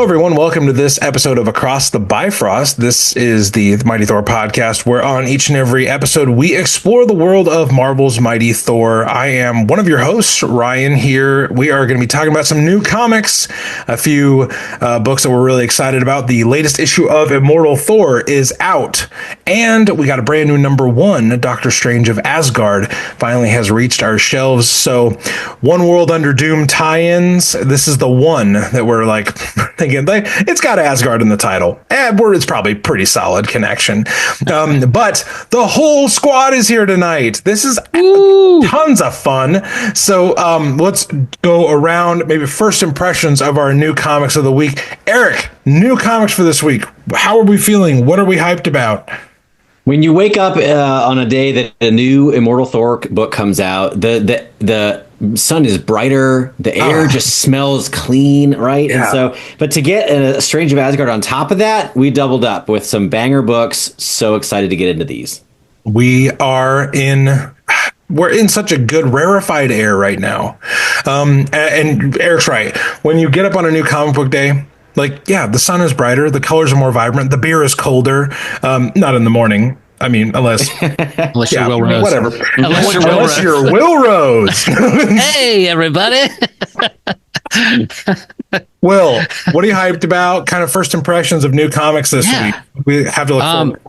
Hello, everyone. Welcome to this episode of Across the Bifrost. This is the Mighty Thor podcast, where on each and every episode, we explore the world of Marvel's Mighty Thor. I am one of your hosts, Ryan, here. We are going to be talking about some new comics, a few books that we're really excited about. The latest issue of Immortal Thor is out, and we got a brand new #1, Doctor Strange of Asgard, finally has reached our shelves. So, One World Under Doom tie-ins. This is the one that we're like thinking, it's got Asgard in the title. It's probably pretty solid connection. But the whole squad is here tonight. This is tons of fun. So let's go around maybe first impressions of our new comics of the week. Eric, new comics for this week. How are we feeling? What are we hyped about? When you wake up on a day that a new Immortal Thor book comes out, the sun is brighter, the air just smells clean, right? Yeah. And so, but to get a Strange of Asgard on top of that, we doubled up with some banger books. So excited to get into these. We're in such a good rarefied air right now. And Eric's right. When you get up on a new comic book day, the sun is brighter, the colors are more vibrant, the beer is colder. Not in the morning. I mean, unless you're Will Rose. Whatever. Unless you're Will Rose. Hey, everybody. Will, what are you hyped about? Kind of first impressions of new comics this week. We have to look forward.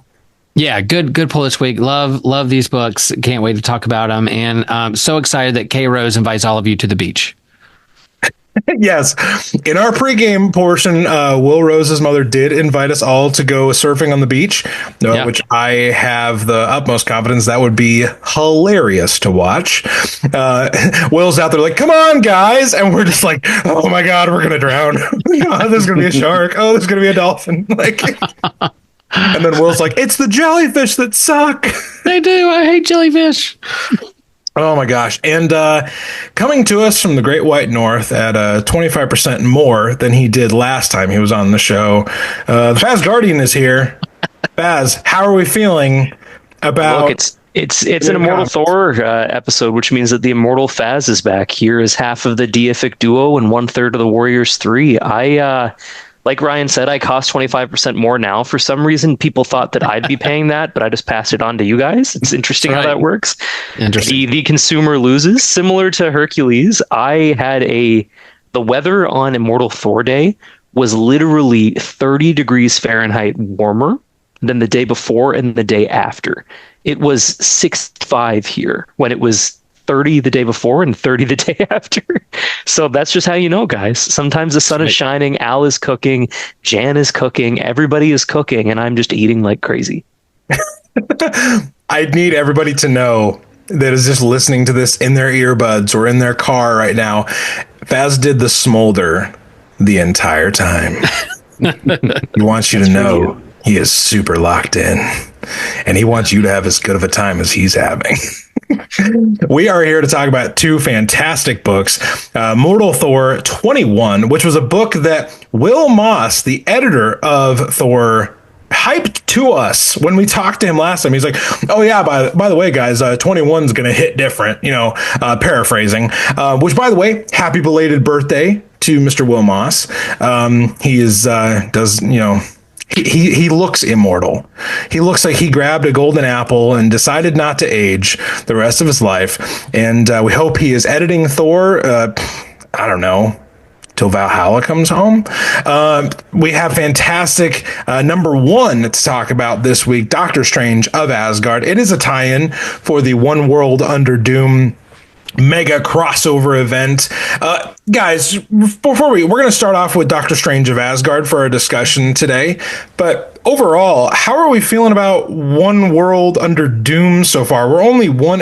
Yeah, good pull this week. Love these books. Can't wait to talk about them. And I'm so excited that K Rose invites all of you to the beach. Yes. In our pregame portion, Will Rose's mother did invite us all to go surfing on the beach, which I have the utmost confidence that would be hilarious to watch. Will's out there like, come on, guys. And we're just like, oh, my God, we're going to drown. Oh, there's going to be a shark. Oh, there's going to be a dolphin. And then Will's like, it's the jellyfish that suck. They do. I hate jellyfish. Oh my gosh. And coming to us from the Great White North at 25% more than he did last time he was on the show, the Faz Guardian is here. Faz, how are we feeling about... Look, it's an Immortal Thor episode, which means that the Immortal Faz is back. Here is half of the deific duo and 1/3 of the Warriors 3. Like Ryan said, I cost 25% more now. For some reason, people thought that I'd be paying that, but I just passed it on to you guys. It's interesting how that works. The consumer loses. Similar to Hercules, I had the weather on Immortal Thor Day was literally 30 degrees Fahrenheit warmer than the day before and the day after. It was 65 here when it was 30 the day before and 30 the day after. So that's just how you know, guys. Sometimes the sun is shining, Al is cooking, Jan is cooking, everybody is cooking, and I'm just eating like crazy. I need everybody to know that is just listening to this in their earbuds or in their car right now. Faz did the smolder the entire time. He wants you to know he is super locked in, and he wants you to have as good of a time as he's having. We are here to talk about two fantastic books. Immortal Thor 21, which was a book that Will Moss, the editor of Thor, hyped to us when we talked to him last time. He's like, oh yeah, by the way, guys, 21's going to hit different, paraphrasing, which, by the way, happy belated birthday to Mr. Will Moss. He looks immortal. He looks like he grabbed a golden apple and decided not to age the rest of his life. And we hope he is editing Thor, I don't know, till Valhalla comes home. We have fantastic #1 to talk about this week, Doctor Strange of Asgard. It is a tie-in for the One World Under Doom mega crossover event. Guys, we're going to start off with Doctor Strange of Asgard for our discussion today. But overall, how are we feeling about One World Under Doom so far? We're only one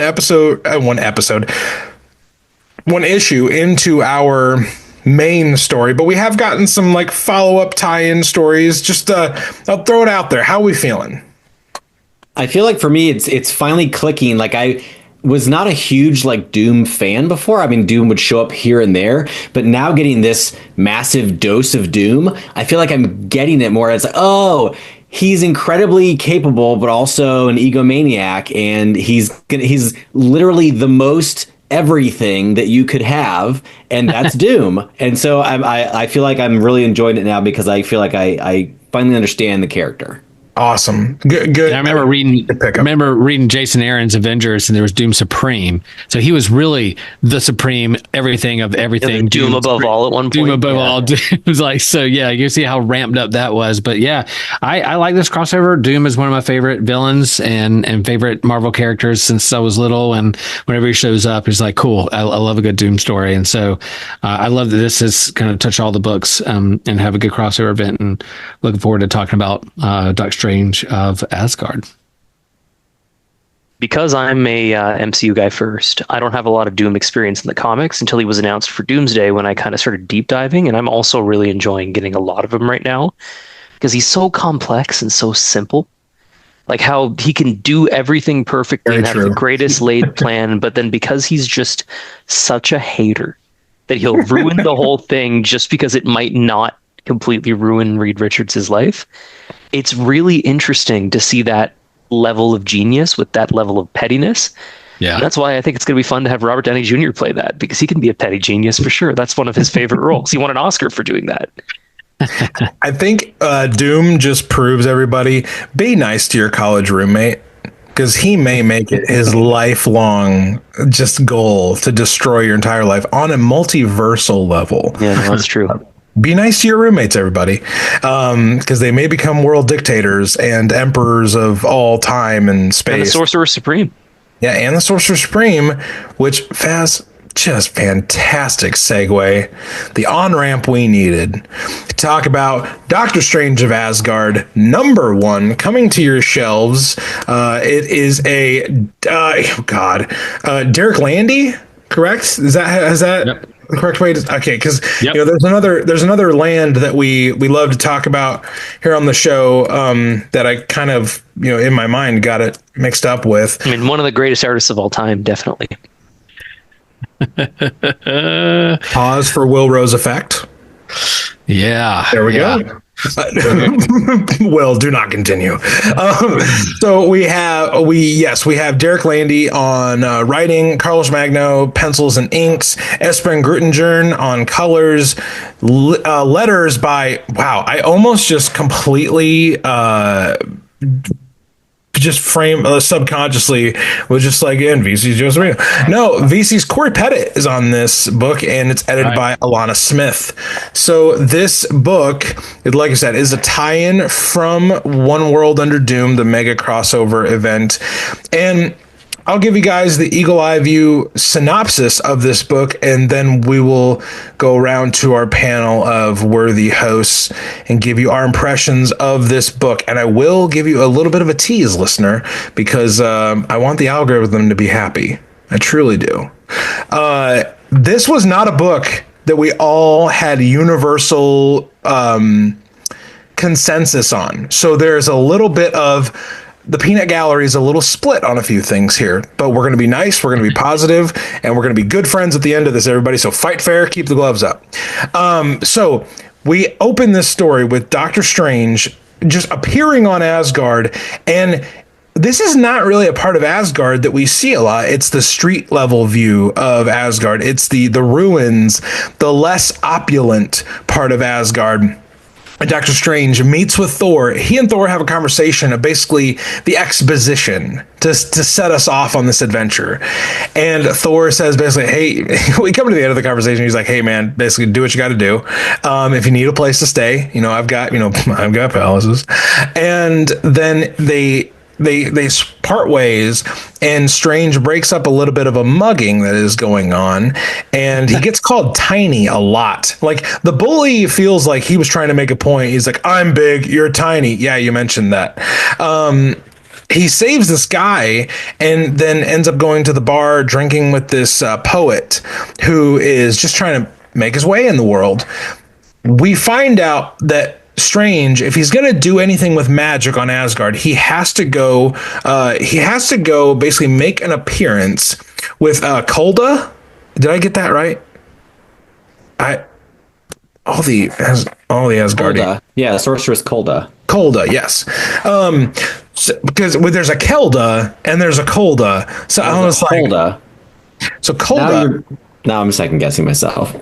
issue into our main story, but we have gotten some follow-up tie-in stories. Just I'll throw it out there. How are we feeling? I feel like for me, it's finally clicking. I was not a huge Doom fan before. I mean, Doom would show up here and there, but now getting this massive dose of Doom, I feel like I'm getting it more. It's he's incredibly capable, but also an egomaniac, and he's literally the most everything that you could have, and that's Doom. And so I feel like I'm really enjoying it now because I feel like I finally understand the character. Awesome. Good. And I remember reading Jason Aaron's Avengers, and there was Doom Supreme. So he was really the supreme everything of everything. Yeah, Doom above all at one point. Doom above all. It was like, so yeah, you see how ramped up that was. But yeah, I like this crossover. Doom is one of my favorite villains and favorite Marvel characters since I was little. And whenever he shows up, it's like, cool. I love a good Doom story. And so I love that this has kind of touched all the books and have a good crossover event. And looking forward to talking about Doctor Strange of Asgard. Because I'm a MCU guy first, I don't have a lot of Doom experience in the comics until he was announced for Doomsday, when I kind of started deep diving, and I'm also really enjoying getting a lot of him right now because he's so complex and so simple. Like how he can do everything perfectly and have the greatest laid plan, but then because he's just such a hater that he'll ruin the whole thing just because it might not completely ruin Reed Richards' life. It's really interesting to see that level of genius with that level of pettiness. Yeah. And that's why I think it's going to be fun to have Robert Downey Jr. play that, because he can be a petty genius for sure. That's one of his favorite roles. He won an Oscar for doing that. I think Doom just proves everybody, be nice to your college roommate, because he may make it his lifelong just goal to destroy your entire life on a multiversal level. Yeah, no, that's true. Be nice to your roommates, everybody, because they may become world dictators and emperors of all time and space. And the Sorcerer Supreme. Yeah, and the Sorcerer Supreme, which Faz, just fantastic segue. The on-ramp we needed to talk about Doctor Strange of Asgard, #1, coming to your shelves. It is a, Derek Landy, correct? Is that... Yep. The correct way to, okay, because there's another land that we love to talk about here on the show that I kind of in my mind got it mixed up with. I mean, one of the greatest artists of all time, definitely. Pause for Will Rose effect. Yeah, there we go. Well, do not continue. So we have Derek Landy on writing, Carlos Magno pencils and inks, Espen Grutengern on colors, letters by I almost just completely just frame subconsciously was just like, and VC's Joseph Marino. No, VC's Corey Pettit is on this book, and it's edited by Alana Smith. So this book, like I said, is a tie-in from One World Under Doom, the mega crossover event. And I'll give you guys the eagle eye view synopsis of this book, and then we will go around to our panel of worthy hosts and give you our impressions of this book. And I will give you a little bit of a tease, listener, because I want the algorithm to be happy. I truly do. This was not a book that we all had universal consensus on. So there's a little bit of... The peanut gallery is a little split on a few things here, but we're going to be nice, we're going to be positive, and we're going to be good friends at the end of this, everybody. So fight fair, keep the gloves up. So we open this story with Doctor Strange just appearing on Asgard, and this is not really a part of Asgard that we see a lot. It's the street level view of Asgard. It's the ruins, the less opulent part of Asgard. Doctor Strange meets with Thor. He and Thor have a conversation of basically the exposition to set us off on this adventure. And Thor says basically, hey, we come to the end of the conversation. He's like, hey man, basically do what you got to do. If you need a place to stay, I've got palaces. And then they part ways, and Strange breaks up a little bit of a mugging that is going on, and he gets called tiny a lot. Like, the bully feels like he was trying to make a point. He's like, I'm big, you're tiny. Yeah, you mentioned that. He saves this guy and then ends up going to the bar drinking with this poet who is just trying to make his way in the world. We find out that Strange, if he's going to do anything with magic on Asgard, he has to go basically make an appearance with Kolda. Did I get that right? All the Asgardians. Yeah, Sorceress Kolda. Kolda, yes. Because there's a Kelda and there's a Kolda. So I was like, Kolda. So Kolda. Now I'm second guessing myself.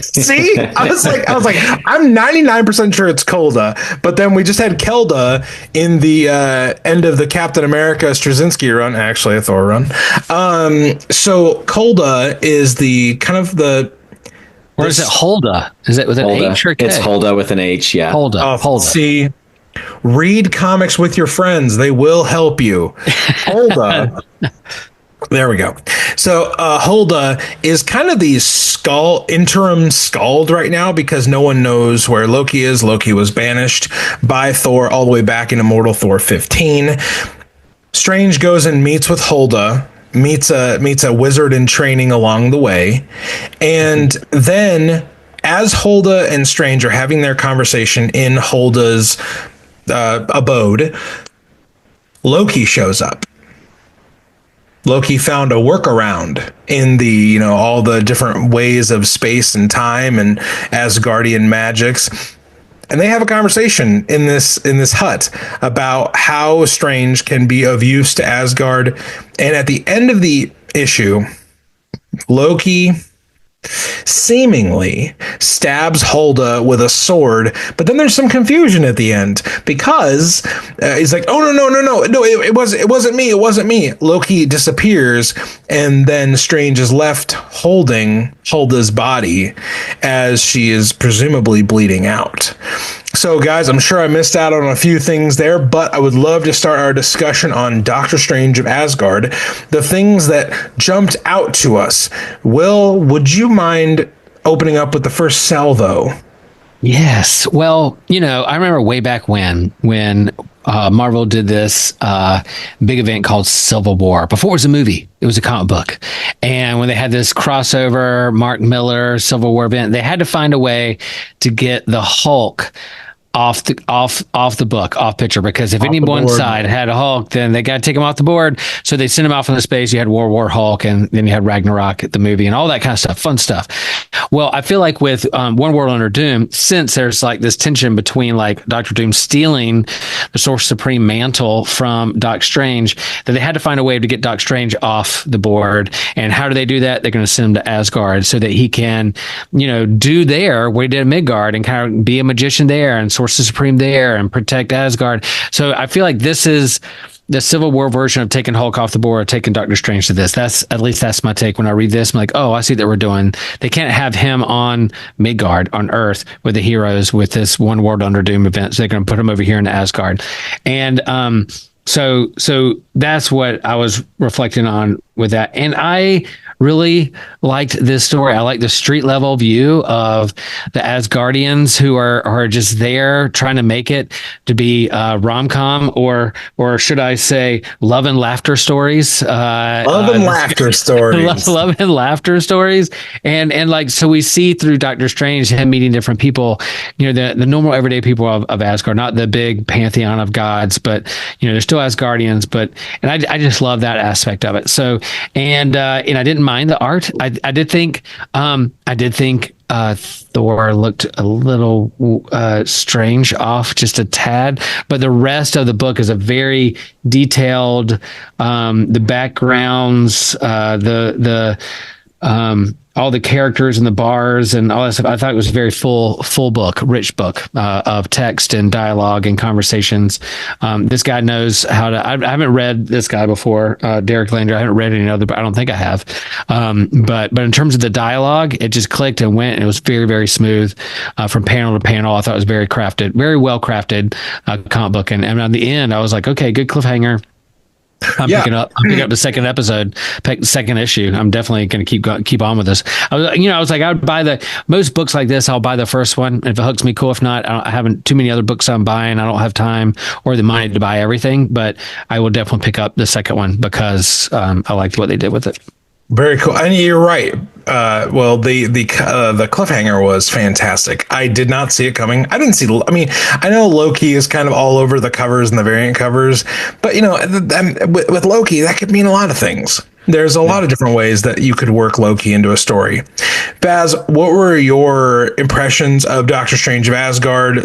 See, I was like, I'm 99% sure it's Kolda, but then we just had Kelda in the end of the Captain America Straczynski run, actually a Thor run. So Kolda is the kind of the. Or is it Holda? Is it with an H or K? It's Holda with an H, yeah. Holda. See, read comics with your friends. They will help you. Holda. There we go. So Holda is kind of the interim Skald right now because no one knows where Loki is. Loki was banished by Thor all the way back in Immortal Thor 15. Strange goes and meets with Holda, meets a wizard in training along the way, and then as Holda and Strange are having their conversation in Holda's abode, Loki shows up. Loki found a workaround in the, all the different ways of space and time and Asgardian magics. And they have a conversation in this hut about how Strange can be of use to Asgard. And at the end of the issue, Loki seemingly stabs Holda with a sword, but then there's some confusion at the end because he's like, oh no, it wasn't me. Loki disappears, and then Strange is left holding Holda's body as she is presumably bleeding out. So guys, I'm sure I missed out on a few things there, but I would love to start our discussion on Doctor Strange of Asgard, the things that jumped out to us. Will, would you mind opening up with the first salvo? Yes. Well, I remember way back when Marvel did this big event called Civil War. Before it was a movie, it was a comic book. And when they had this crossover Mark Miller Civil War event, they had to find a way to get the Hulk off the book, off picture, because if any one side had a Hulk, then they got to take him off the board. So they sent him off into space. You had World War Hulk, and then you had Ragnarok at the movie and all that kind of stuff, fun stuff. Well, I feel like with One World Under Doom, since there's like this tension between like Doctor Doom stealing the Sorcerer Supreme mantle from Doc Strange, that they had to find a way to get Doc Strange off the board. And how do they do that? They're going to send him to Asgard so that he can, do there what he did at Midgard and kind of be a magician there and Sorcerer Supreme there and protect Asgard. So I feel like this is the Civil War version of taking Hulk off the board, taking Doctor Strange to this. That's my take when I read this. I'm like, oh, I see that we're doing. They can't have him on Midgard on Earth with the heroes with this One World Under Doom event. So they're going to put him over here in Asgard, and so that's what I was reflecting on with that, and I really liked this story. I like the street level view of the Asgardians who are just there trying to make it to be rom-com or should I say love and laughter stories. Love and laughter stories. Love and laughter stories. And like, so we see through Doctor Strange, him meeting different people, the normal everyday people of Asgard, not the big pantheon of gods, but, they're still Asgardians, and I just love that aspect of it. So, and I didn't mind the art. I did think Thor looked a little strange off just a tad, but the rest of the book is a very detailed, the backgrounds, all the characters and the bars and all that stuff. I thought it was a very full book, rich book of text and dialogue and conversations. This guy knows how to. I haven't read this guy before, Derek Lander. I haven't read any other, but I don't think I have. But in terms of the dialogue, it just clicked and went, and it was very, very smooth from panel to panel. I thought it was very crafted, very well crafted comic book. And at the end, I was like, okay, good cliffhanger. I'm picking up the second issue. I'm definitely going to keep on with this. I was like, I would buy most books like this. I'll buy the first one. If it hooks me, cool. If not, I haven't too many other books I'm buying. I don't have time or the money to buy everything, but I will definitely pick up the second one because I liked what they did with it. Very cool. And you're right. Well, the cliffhanger was fantastic. I did not see it coming. I know Loki is kind of all over the covers and the variant covers, but with Loki, that could mean a lot of things. There's a lot of different ways that you could work Loki into a story. Baz, what were your impressions of Doctor Strange of Asgard?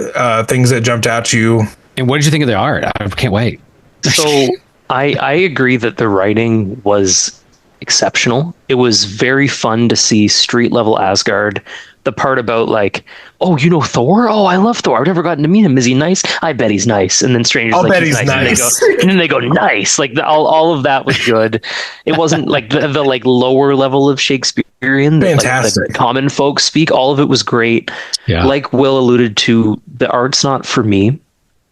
Things that jumped out to you? And what did you think of the art? I can't wait. So I agree that the writing was exceptional. It was very fun to see street level Asgard. The part about like, oh, you know Thor? Oh, I love Thor. I've never gotten to meet him. Is he nice? I bet he's nice. And then strangers I'll like, bet he's nice. And then they go nice. Like all of that was good. It wasn't like the like lower level of Shakespearean that like, the common folks speak. All of it was great. Yeah. Like Will alluded to, the art's not for me.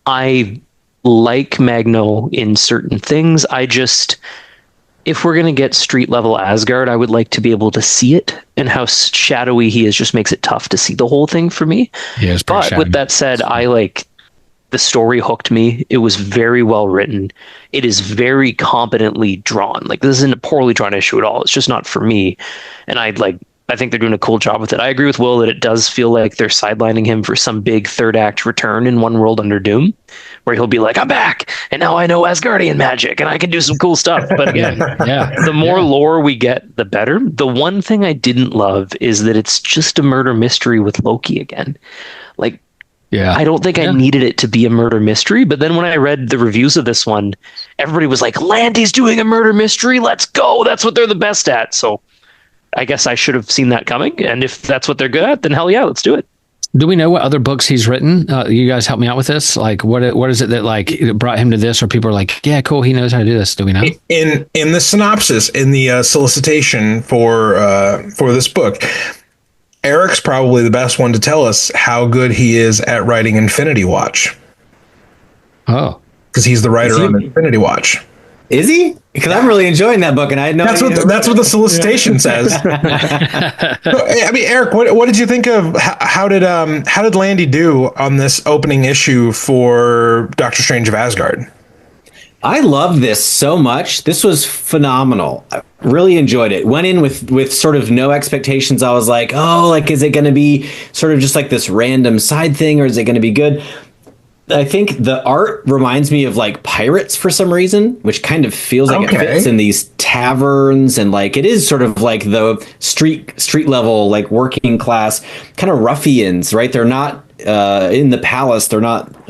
I like Magno in certain things. If we're going to get street level Asgard, I would like to be able to see it, and how shadowy he is just makes it tough to see the whole thing for me. Yeah, but with that said, the story hooked me. It was very well written. It is very competently drawn. Like, this isn't a poorly drawn issue at all. It's just not for me. And I think they're doing a cool job with it. I agree with Will that it does feel like they're sidelining him for some big third act return in One World Under Doom, where he'll be like, I'm back, and now I know Asgardian magic, and I can do some cool stuff. But again, the more lore we get, the better. The one thing I didn't love is that it's just a murder mystery with Loki again. Like, I don't think I needed it to be a murder mystery, but then when I read the reviews of this one, everybody was like, Landy's doing a murder mystery, let's go, that's what they're the best at. So I guess I should have seen that coming, and if that's what they're good at, then hell yeah, let's do it. Do we know what other books he's written? You guys help me out with this. Like, what is it that like brought him to this, or people are like, yeah, cool, he knows how to do this? Do we know? In the synopsis, in the solicitation for this book, Eric's probably the best one to tell us how good he is at writing Infinity Watch. Oh, because he's the writer on Infinity Watch. Is he? Because I'm really enjoying that book, and I had no idea. That's what the solicitation says. I mean, Eric, what did you think of how did Landy do on this opening issue for Doctor Strange of Asgard? I love this so much. This was phenomenal. I really enjoyed it. Went in with sort of no expectations. I was like, oh, like, is it going to be sort of just like this random side thing, or is it going to be good? I think the art reminds me of like Pirates for some reason, which kind of feels like it fits in these taverns, and like it is sort of like the street level, like working class kind of ruffians, right? They're not in the palace, they're not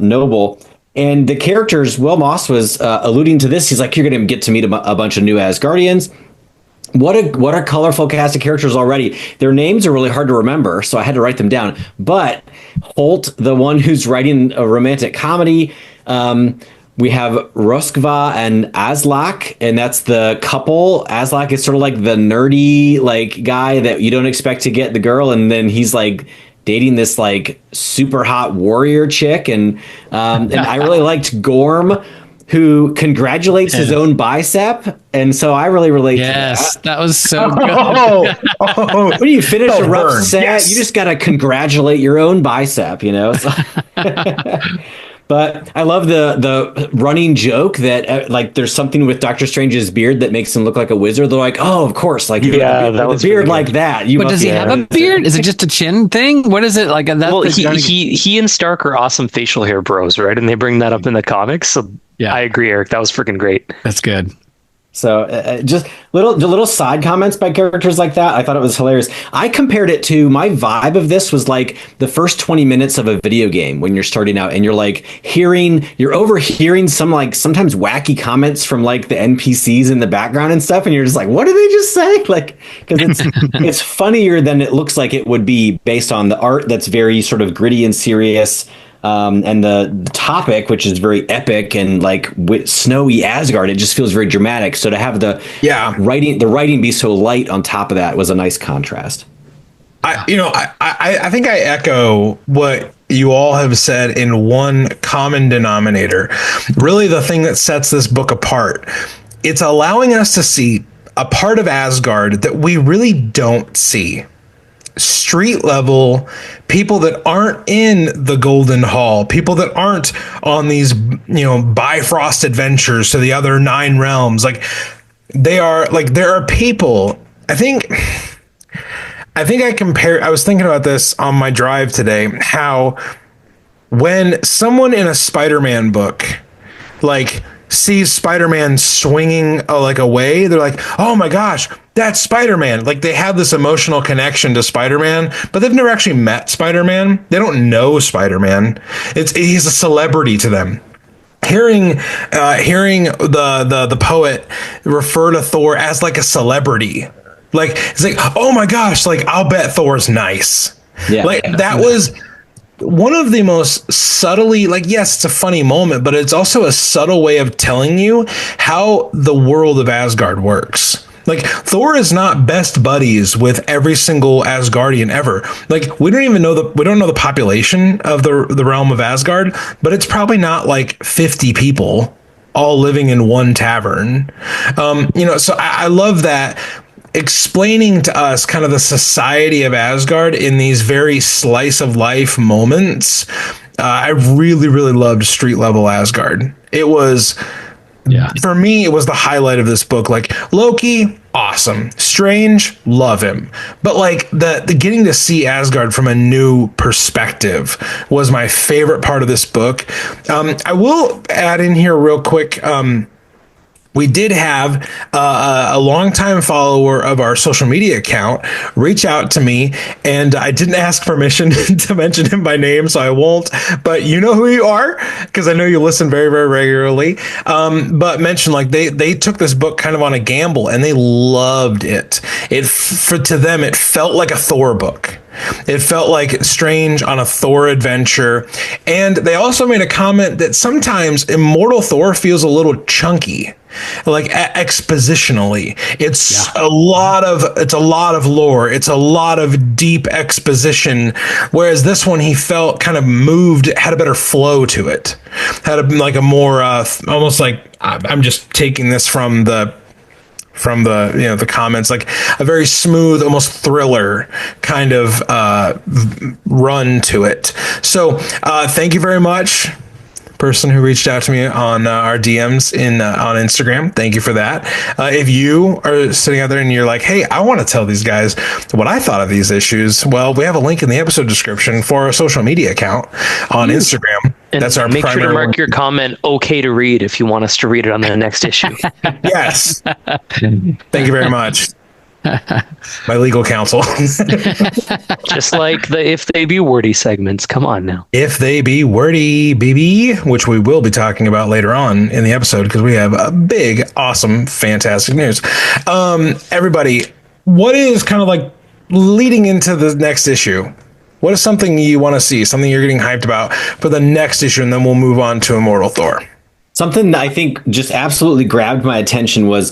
noble. And the characters, Will Moss was alluding to this. He's like, you're going to get to meet a bunch of new Asgardians. What a colorful cast of characters already. Their names are really hard to remember, so I had to write them down. But Holt, the one who's writing a romantic comedy, we have Roskva and Aslak, and that's the couple. Aslak is sort of like the nerdy like guy that you don't expect to get the girl, and then he's like dating this like super hot warrior chick, and I really liked Gorm, who congratulates his own bicep, and so I really relate to that. That was so good. When you finish a rough set, you just got to congratulate your own bicep, you know? So but I love the running joke that like there's something with Doctor Strange's beard that makes him look like a wizard. They're like, oh, of course, like that was beard like that. But does he have a beard? Is it just a chin thing? What is it like? Well, he and Stark are awesome facial hair bros, right? And they bring that up in the comics. So yeah, I agree, Eric. That was freaking great. That's good. So just little side comments by characters like that. I thought it was hilarious. I compared it to my vibe of this was like the first 20 minutes of a video game when you're starting out and you're like you're overhearing some like sometimes wacky comments from like the NPCs in the background and stuff. And you're just like, what did they just say? Like, because it's funnier than it looks like it would be based on the art that's very sort of gritty and serious. And the topic, which is very epic and like with snowy Asgard, it just feels very dramatic. So to have the writing be so light on top of that was a nice contrast. I think I echo what you all have said in one common denominator. Really, the thing that sets this book apart, it's allowing us to see a part of Asgard that we really don't see. Street level people that aren't in the Golden Hall, people that aren't on these, Bifrost adventures to the other 9 realms. Like there are people. I think I was thinking about this on my drive today, how when someone in a Spider-Man book, like sees Spider-Man swinging away, they're like, oh my gosh, that's Spider-Man. Like they have this emotional connection to Spider-Man, but they've never actually met Spider-Man. They don't know Spider-Man. He's a celebrity to them. hearing the poet refer to Thor as like a celebrity, like it's like, oh my gosh, like I'll bet Thor's nice. Yeah, like that was one of the most subtly, like, yes, it's a funny moment, but it's also a subtle way of telling you how the world of Asgard works. Like, Thor is not best buddies with every single Asgardian ever. Like, we don't know the population of the realm of Asgard, but it's probably not like 50 people all living in one tavern. So I love that, explaining to us kind of the society of Asgard in these very slice of life moments. I really, really loved Street Level Asgard. It was, for me, it was the highlight of this book. Like, Loki, awesome. Strange, love him. But like the getting to see Asgard from a new perspective was my favorite part of this book. I will add in here real quick. We did have a longtime follower of our social media account reach out to me, and I didn't ask permission to mention him by name, so I won't. But you know who you are, because I know you listen very, very regularly. But mention, like, they took this book kind of on a gamble, and they loved it. To them, it felt like a Thor book. It felt like Strange on a Thor adventure. And they also made a comment that sometimes Immortal Thor feels a little chunky, like expositionally. It's a lot of lore. It's a lot of deep exposition. Whereas this one, he felt kind of moved, had a better flow to it, had a more almost like, I'm just taking this from the comments, like a very smooth, almost thriller kind of run to it. So thank you very much, person who reached out to me on our DMs on Instagram. Thank you for that. If you are sitting out there and you're like, hey, I want to tell these guys what I thought of these issues, well, we have a link in the episode description for our social media account on Instagram. And that's our make sure to mark your comment okay to read if you want us to read it on the next issue. Yes. Thank you very much. My legal counsel. Just like the If They Be Wordy segments. Come on now. If They Be Wordy, baby, which we will be talking about later on in the episode, because we have a big, awesome, fantastic news. Everybody, what is kind of like leading into the next issue? What is something you want to see, something you're getting hyped about for the next issue, and then we'll move on to Immortal Thor? Something that I think just absolutely grabbed my attention was,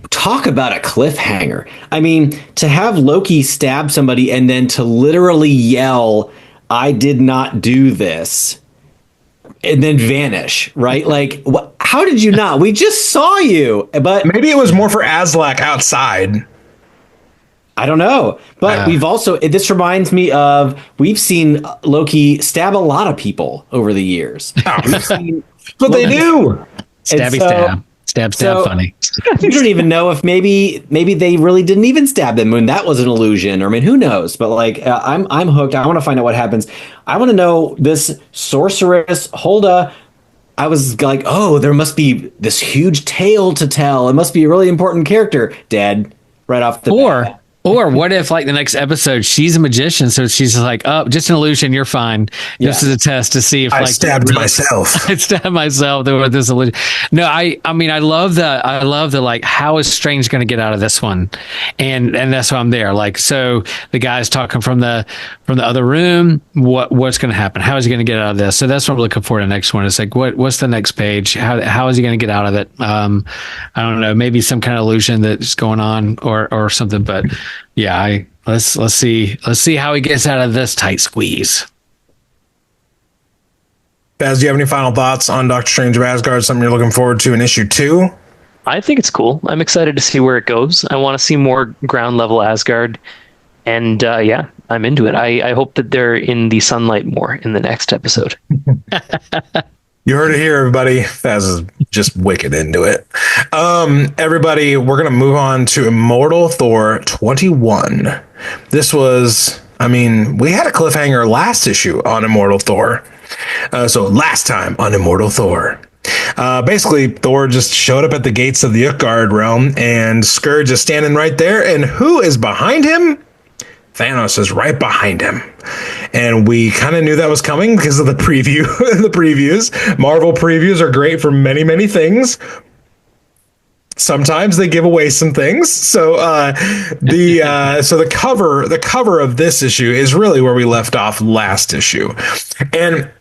talk about a cliffhanger. I mean, to have Loki stab somebody and then to literally yell, "I did not do this," and then vanish, right? Like, how did you not? We just saw you. But maybe it was more for Aslak outside. I don't know. But we've also, this reminds me of, we've seen Loki stab a lot of people over the years. We've seen what they do. Stabby stab. Stab, funny. You don't even know if maybe they really didn't even stab them and that was an illusion. Or I mean, who knows? But like, I'm hooked. I want to find out what happens. I want to know this sorceress Hulda. I was like, oh, there must be this huge tale to tell. It must be a really important character. Dead right off the bat. Or what if, like, the next episode, she's a magician, so she's just like, oh, just an illusion, you're fine. This is a test to see if I stabbed myself. I stabbed myself with this illusion. No, I mean, I love the like, how is Strange going to get out of this one? And that's why I'm there. Like, so the guy's talking from the other room. What's going to happen? How is he going to get out of this? So that's what I'm looking for in the next one. It's like, what's the next page? How is he going to get out of it? I don't know. Maybe some kind of illusion that's going on or something, but. Yeah, let's see how he gets out of this tight squeeze. Baz, do you have any final thoughts on Doctor Strange of Asgard? Something you're looking forward to in issue 2? I think it's cool. I'm excited to see where it goes. I want to see more ground level Asgard, and I'm into it. I hope that they're in the sunlight more in the next episode. You heard it here, everybody. Faz is just wicked into it. Everybody, we're going to move on to Immortal Thor 21. This was, I mean, we had a cliffhanger last issue on Immortal Thor. So last time on Immortal Thor. Basically, Thor just showed up at the gates of the Utgard realm, and Scourge is standing right there. And who is behind him? THANOS is right behind him. and we kind of knew that was coming because of the preview. The previews, Marvel previews are great for many, many things. Sometimes they give away some things. So the cover of this issue is really where we left off last issue, and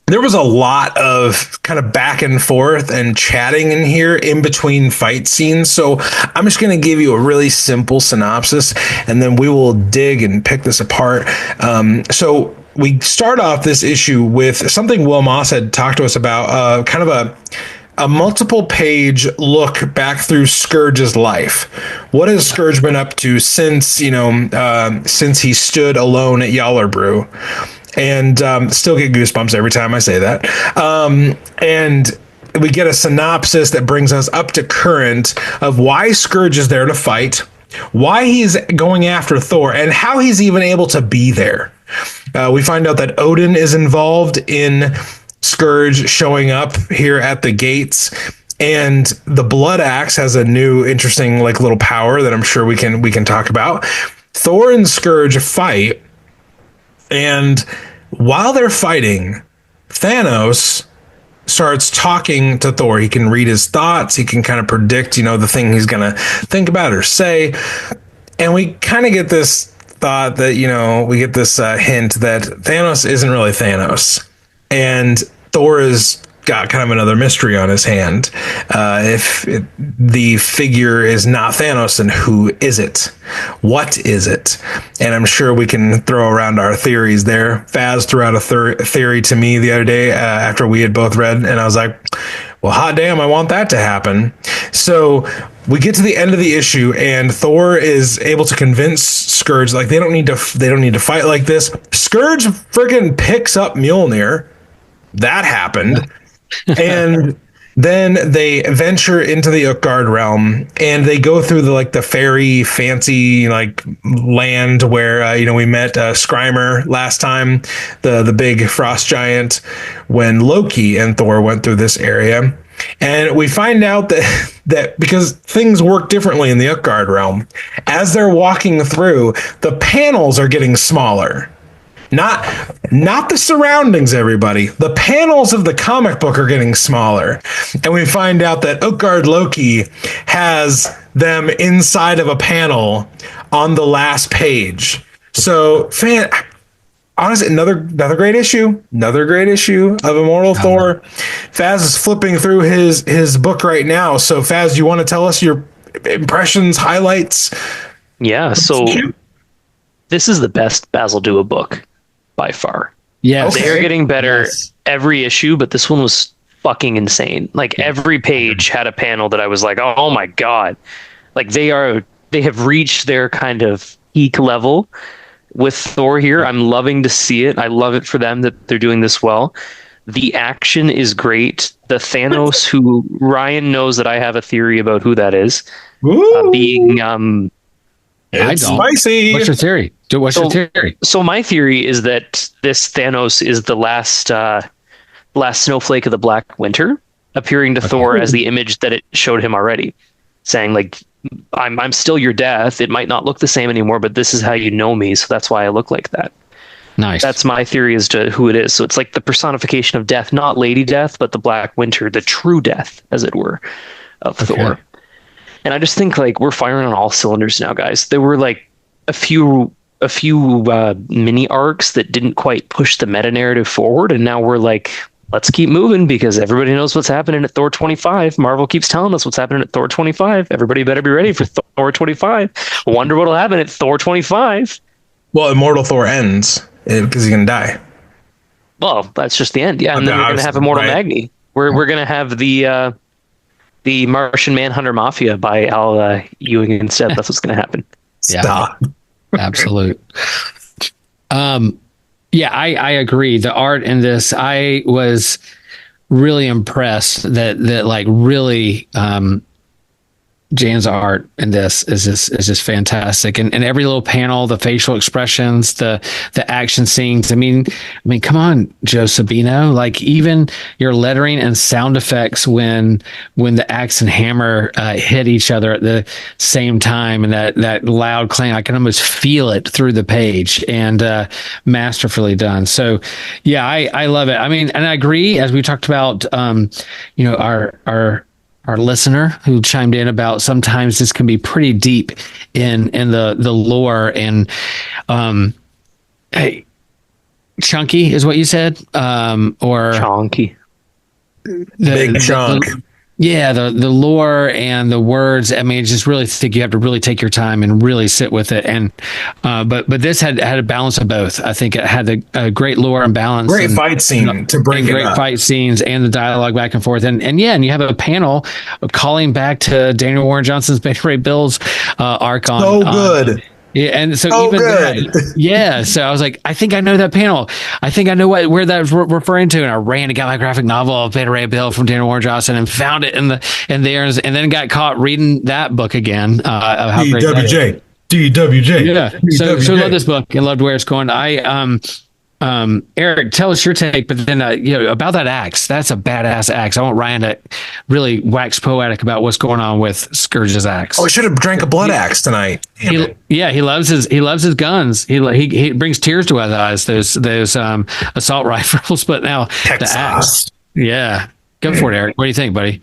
there was a lot of kind of back and forth and chatting in here in between fight scenes. So I'm just going to give you a really simple synopsis, and then we will dig and pick this apart. So we start off this issue with something Will Moss had talked to us about, kind of a multiple page look back through Scourge's life. What has Scourge been up to since, since he stood alone at Yallerbrew? And still get goosebumps every time I say that. And we get a synopsis that brings us up to current of why Scourge is there to fight, why he's going after Thor, and how he's even able to be there. We find out that Odin is involved in Scourge showing up here at the gates, and the Blood Axe has a new interesting little power that I'm sure we can talk about. Thor and Scourge fight. And while they're fighting, Thanos starts talking to Thor. He can read his thoughts. He can kind of predict, the thing he's going to think about or say. And we kind of get this thought that, we get this hint that Thanos isn't really Thanos. And Thor is got kind of another mystery on his hand. The figure is not Thanos, then who is it? What is it? And I'm sure we can throw around our theories there. Faz threw out a theory to me the other day after we had both read, and I was like, well, hot damn, I want that to happen. So we get to the end of the issue, and Thor is able to convince Scourge they don't need to fight like this. Scourge freaking picks up Mjolnir. That happened. And then they venture into the Utgard realm, and they go through the fairy fancy land where we met Skrymer last time, the big frost giant, when Loki and Thor went through this area. And we find out that because things work differently in the Utgard realm, as they're walking through, the panels are getting smaller. Not the surroundings, everybody. The panels of the comic book are getting smaller. And we find out that Utgard Loki has them inside of a panel on the last page. So, honestly, another great issue. Another great issue of Immortal Thor. Faz is flipping through his book right now. So, Faz, you want to tell us your impressions, highlights? Yeah, so this is the best Basil Dua book by far. Yeah, okay. They're getting better every issue, but this one was fucking insane. Every page had a panel that I was like, oh my god. They have reached their kind of peak level with Thor here. I'm loving to see it. I love it for them that they're doing this well. The action is great. The Thanos, who Ryan knows that I have a theory about who that is, being it's spicy. What's your theory? What's your theory? So my theory is that this Thanos is the last snowflake of the Black Winter, appearing to Thor as the image that it showed him already, saying I'm still your death. It might not look the same anymore, but this is how you know me, so that's why I look like that. Nice. That's my theory as to who it is. So it's the personification of death, not Lady Death, but the Black Winter, the true death, as it were, of Thor. And I just think we're firing on all cylinders now, guys. There were a few mini arcs that didn't quite push the meta narrative forward, and now we're let's keep moving because everybody knows what's happening at Thor 25. Marvel keeps telling us what's happening at Thor 25. Everybody better be ready for Thor 25. Wonder what'll happen at Thor 25. Well, Immortal Thor ends because he's gonna die. Well, that's just the end, yeah. And then we're gonna have Immortal Magni. We're gonna have the Martian Manhunter Mafia by Al Ewing instead. That's what's going to happen. Stop. Absolute. Yeah, I agree. The art in this, I was really impressed that really Jan's art in this is just fantastic, and every little panel, the facial expressions, the action scenes. I mean, come on, Joe Sabino. Like even your lettering and sound effects when the axe and hammer hit each other at the same time, and that loud clang, I can almost feel it through the page, and masterfully done. So, yeah, I love it. I mean, and I agree, as we talked about, our listener who chimed in about sometimes this can be pretty deep in the lore, and hey, chunky is what you said, or chunky, big chunk. The lore and the words. I mean, just really think you have to really take your time and really sit with it. And but this had a balance of both. I think it had a great lore and balance. Great fight scene to break it up. Great fight scenes and the dialogue back and forth. And you have a panel calling back to Daniel Warren Johnson's Beta Ray Bill's arc on. So good. Yeah, and so even that, so I was like, I think I know that panel. I think I know where that's referring to, and I ran and got my graphic novel of Beta Ray Bill from Daniel Warren Johnson and found it in there, and then got caught reading that book again. Of how great that is. DWJ. Yeah, so love this book and loved where it's going. Eric, tell us your take, but then about that axe. That's a badass axe. I want Ryan to really wax poetic about what's going on with Scourge's axe. Oh, I should have drank a blood axe tonight. He loves his guns. He brings tears to his eyes. Those assault rifles, but now Texas. The axe. Yeah, go for it, Eric. What do you think, buddy?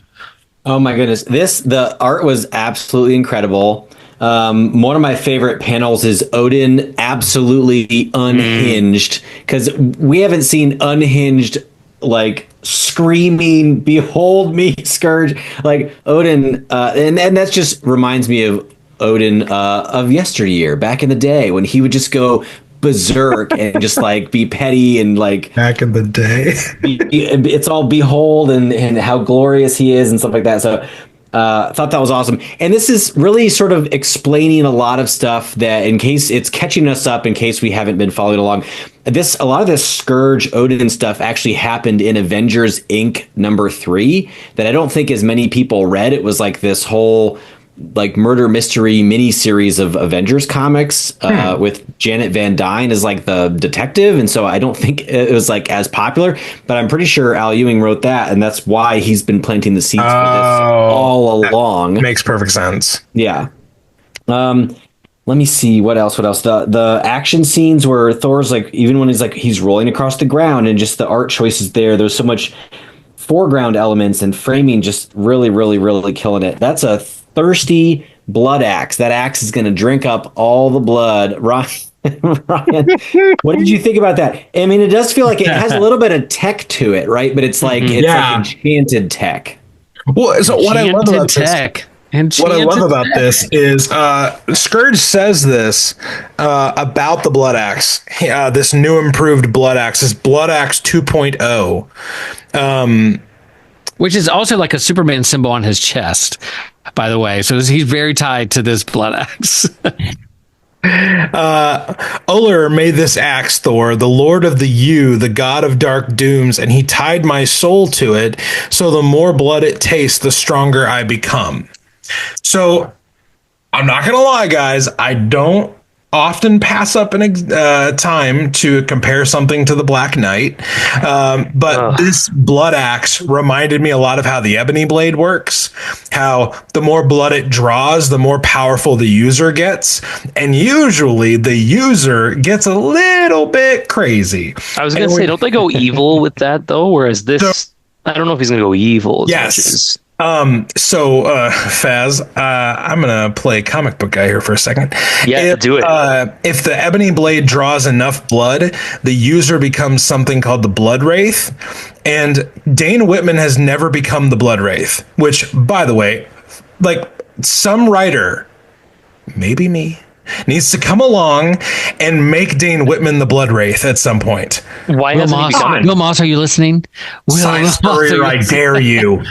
Oh my goodness, the art was absolutely incredible. One of my favorite panels is Odin absolutely unhinged, because we haven't seen unhinged, like screaming, behold me, Scourge, like Odin. And that just reminds me of Odin of yesteryear, back in the day, when he would just go berserk and just like be petty and like back in the day. It's all behold and how glorious he is and stuff like that. So I thought that was awesome. And this is really sort of explaining a lot of stuff that, in case it's catching us up, in case we haven't been following along, a lot of this Scourge Odin stuff actually happened in Avengers Inc. #3 that I don't think as many people read. It was like this whole like murder mystery mini series of Avengers comics with Janet Van Dyne as like the detective, and so I don't think it was like as popular, but I'm pretty sure Al Ewing wrote that, and that's why he's been planting the seeds for this all along. Makes perfect sense. Yeah. Let me see what else. The action scenes where Thor's like, even when he's rolling across the ground, and just the art choices there's so much foreground elements and framing, just really, really, really killing it. That's a thirsty blood axe. That axe is going to drink up all the blood. Ryan, what did you think about that? I mean, it does feel like it has a little bit of tech to it, right? But it's like like enchanted tech. Well, so what I love about this is Scourge says this about the blood axe. This new improved blood axe is blood axe 2.0. Which is also like a Superman symbol on his chest, by the way. So he's very tied to this blood axe. Uller made this axe, Thor, the Lord of the Yew, the god of dark dooms, and he tied my soul to it, so the more blood it tastes, the stronger I become. So I'm not going to lie, guys. I don't often pass up time to compare something to the Black Knight. But this blood axe reminded me a lot of how the ebony blade works, how the more blood it draws, the more powerful the user gets. And usually the user gets a little bit crazy. I was going to say, don't they go evil with that though? Whereas this, I don't know if he's going to go evil. Yes. Faz, I'm gonna play comic book guy here for a second. Yeah, do it. If the ebony blade draws enough blood, the user becomes something called the Blood Wraith, and Dane Whitman has never become the Blood Wraith. Which, by the way, like some writer, maybe me, needs to come along and make Dane Whitman the Blood Wraith at some point. Why hasn't he become it? Will Moss, are you listening? Cy Spurrier, I dare you.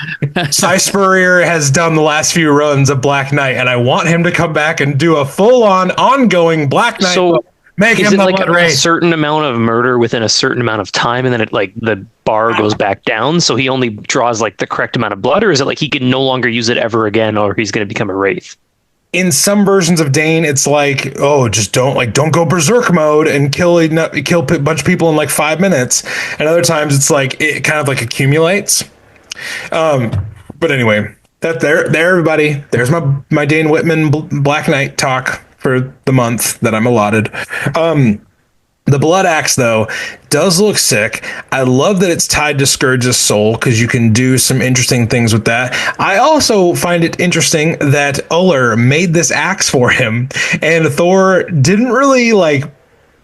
Cy Spurrier has done the last few runs of Black Knight, and I want him to come back and do a full-on, ongoing Black Knight. So Make Is him it the like blood a wraith. certain amount of murder within a certain amount of time, and then it like the bar goes back down, so he only draws like the correct amount of blood, or is it like he can no longer use it ever again, or he's going to become a wraith? In some versions of Dane, it's like, oh, just don't go berserk mode and kill a bunch of people in like 5 minutes. And other times it's like it kind of like accumulates. But anyway, there, everybody. There's my Dane Whitman Black Knight talk for the month that I'm allotted. The Blood Axe, though, does look sick. I love that it's tied to Scourge's soul because you can do some interesting things with that. I also find it interesting that Uller made this axe for him, and Thor didn't really like.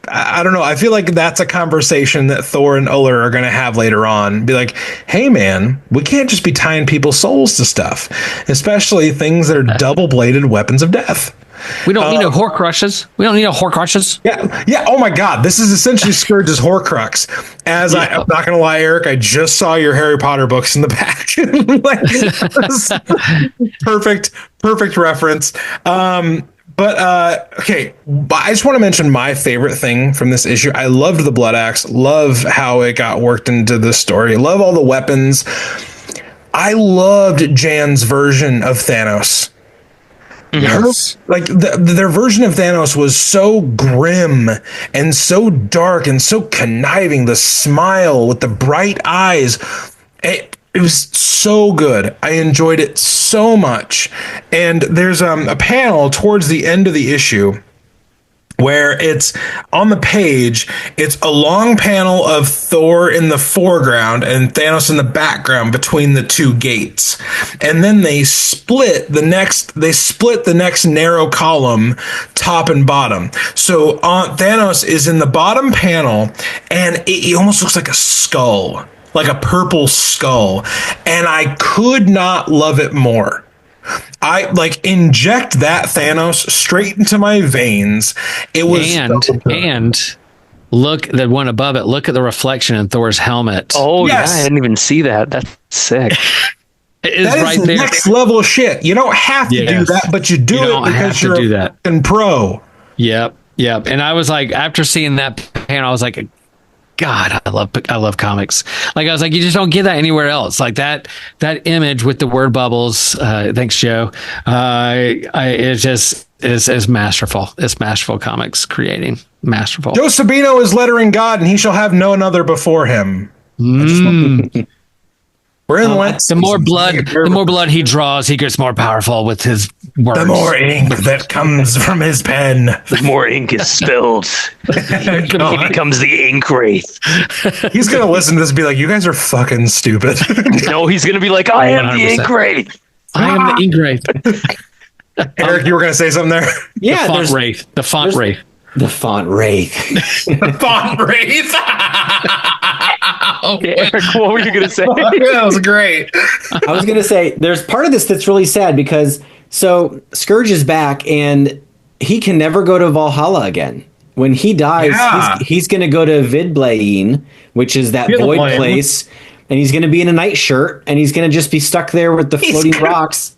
I don't know. I feel like that's a conversation that Thor and Uller are going to have later on. Be like, hey, man, we can't just be tying people's souls to stuff, especially things that are double-bladed weapons of death. We don't need no Horcruxes. We don't need no Horcruxes. Yeah. Oh my God, this is essentially Scourge's Horcrux. I'm not gonna lie, Eric, I just saw your Harry Potter books in the back. Perfect reference. Okay, I just want to mention my favorite thing from this issue. I loved the Blood Axe. Love how it got worked into the story. Love all the weapons. I loved Jan's version of Thanos. Yes. Their version of Thanos was so grim and so dark and so conniving. The smile with the bright eyes. It was so good. I enjoyed it so much. And there's a panel towards the end of the issue where it's on the page, it's a long panel of Thor in the foreground and Thanos in the background between the two gates. And then they split the next narrow column, top and bottom. So Thanos is in the bottom panel and it almost looks like a skull, like a purple skull. And I could not love it more. I inject that Thanos straight into my veins. It was and look the one above it. Look at the reflection in Thor's helmet. Oh yes. Yeah, I didn't even see that. That's sick. It is that right is there. Next level shit. You don't have to do that, but you do it because you're a fucking pro. Yep. And I was like, after seeing that panel, I was like, God, I love comics. Like I was like, you just don't get that anywhere else. Like that image with the word bubbles. Thanks, Joe. It just is masterful. It's masterful comics creating. Masterful. Joe Sabino is lettering God, and he shall have no another before him. We're in the more blood he draws, he gets more powerful with his words. The more ink that comes from his pen, the more ink is spilled. He becomes the ink wraith. He's gonna listen to this and be like, "You guys are fucking stupid." No, he's gonna be like, "I am 100%. The ink wraith. I am the ink wraith." Eric, you were gonna say something there? Yeah, the font wraith. The font wraith. The font wraith. Eric, what were you going to say? That was great. I was going to say, there's part of this that's really sad because Scourge is back and he can never go to Valhalla again. When he dies, he's going to go to Vidblain, which is that void place, and he's going to be in a nightshirt and he's going to just be stuck there with the floating rocks.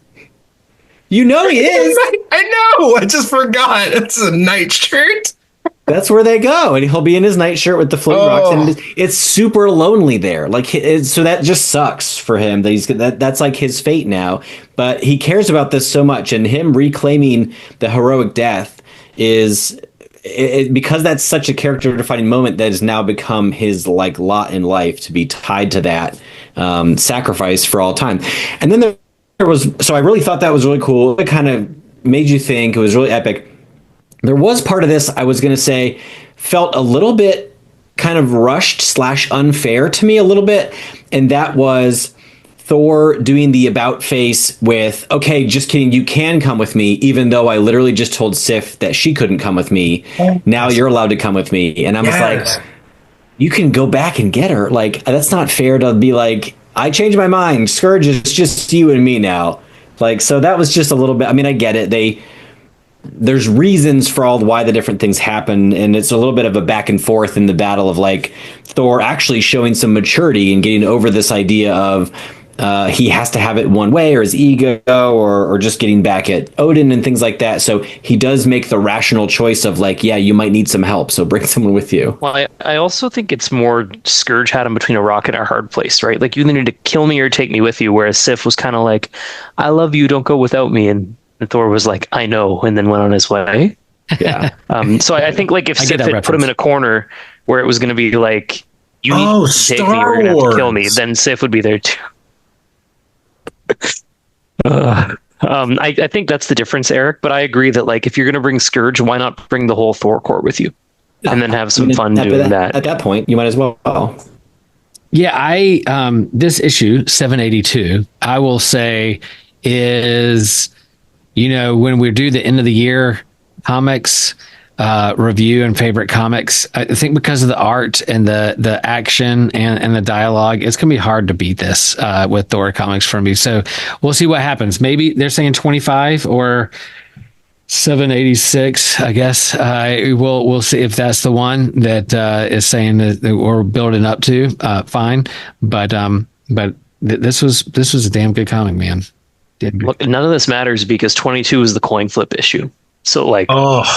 You know he is. I know. I just forgot. It's a nightshirt. That's where they go, and he'll be in his nightshirt with the floating rocks, and it's super lonely there. Like, so that just sucks for him. That's like his fate now. But he cares about this so much, and him reclaiming the heroic death is because that's such a character-defining moment that has now become his like lot in life to be tied to that sacrifice for all time. And then there was, so I really thought that was really cool. It kind of made you think. It was really epic. There was part of this, I was going to say, felt a little bit kind of rushed / unfair to me a little bit. And that was Thor doing the about face with, okay, just kidding, you can come with me, even though I literally just told Sif that she couldn't come with me. Now you're allowed to come with me. And I was like, you can go back and get her. Like, that's not fair to be like, I changed my mind. Scourge is just you and me now. Like, so that was just a little bit, I mean, I get it. There's reasons for why the different things happen, and it's a little bit of a back and forth in the battle of like Thor actually showing some maturity and getting over this idea of he has to have it one way, or his ego, or just getting back at Odin and things like that. So he does make the rational choice of like, yeah, you might need some help, so bring someone with you. Well, I also think it's more Scourge had him between a rock and a hard place, right? Like, you either need to kill me or take me with you, whereas Sif was kind of like, I love you, don't go without me. And Thor was like, I know, and then went on his way. Yeah. So I think like if Sif had put him in a corner where it was going to be like, you need to take me or you're going to have to kill me, then Sif would be there too. I think that's the difference, Eric, but I agree that like if you're going to bring Scourge, why not bring the whole Thor Corps with you and then have some fun doing that? At that point, you might as well. Yeah, this issue 782, I will say is, when we do the end of the year comics review and favorite comics, I think because of the art and the action and the dialogue, it's gonna be hard to beat this with Thor comics for me. So we'll see what happens. Maybe they're saying 25 or 786. I guess we'll see if that's the one that is saying that we're building up to. Fine, but this was a damn good comic, man. Look, none of this matters because 22 is the coin flip issue. So like,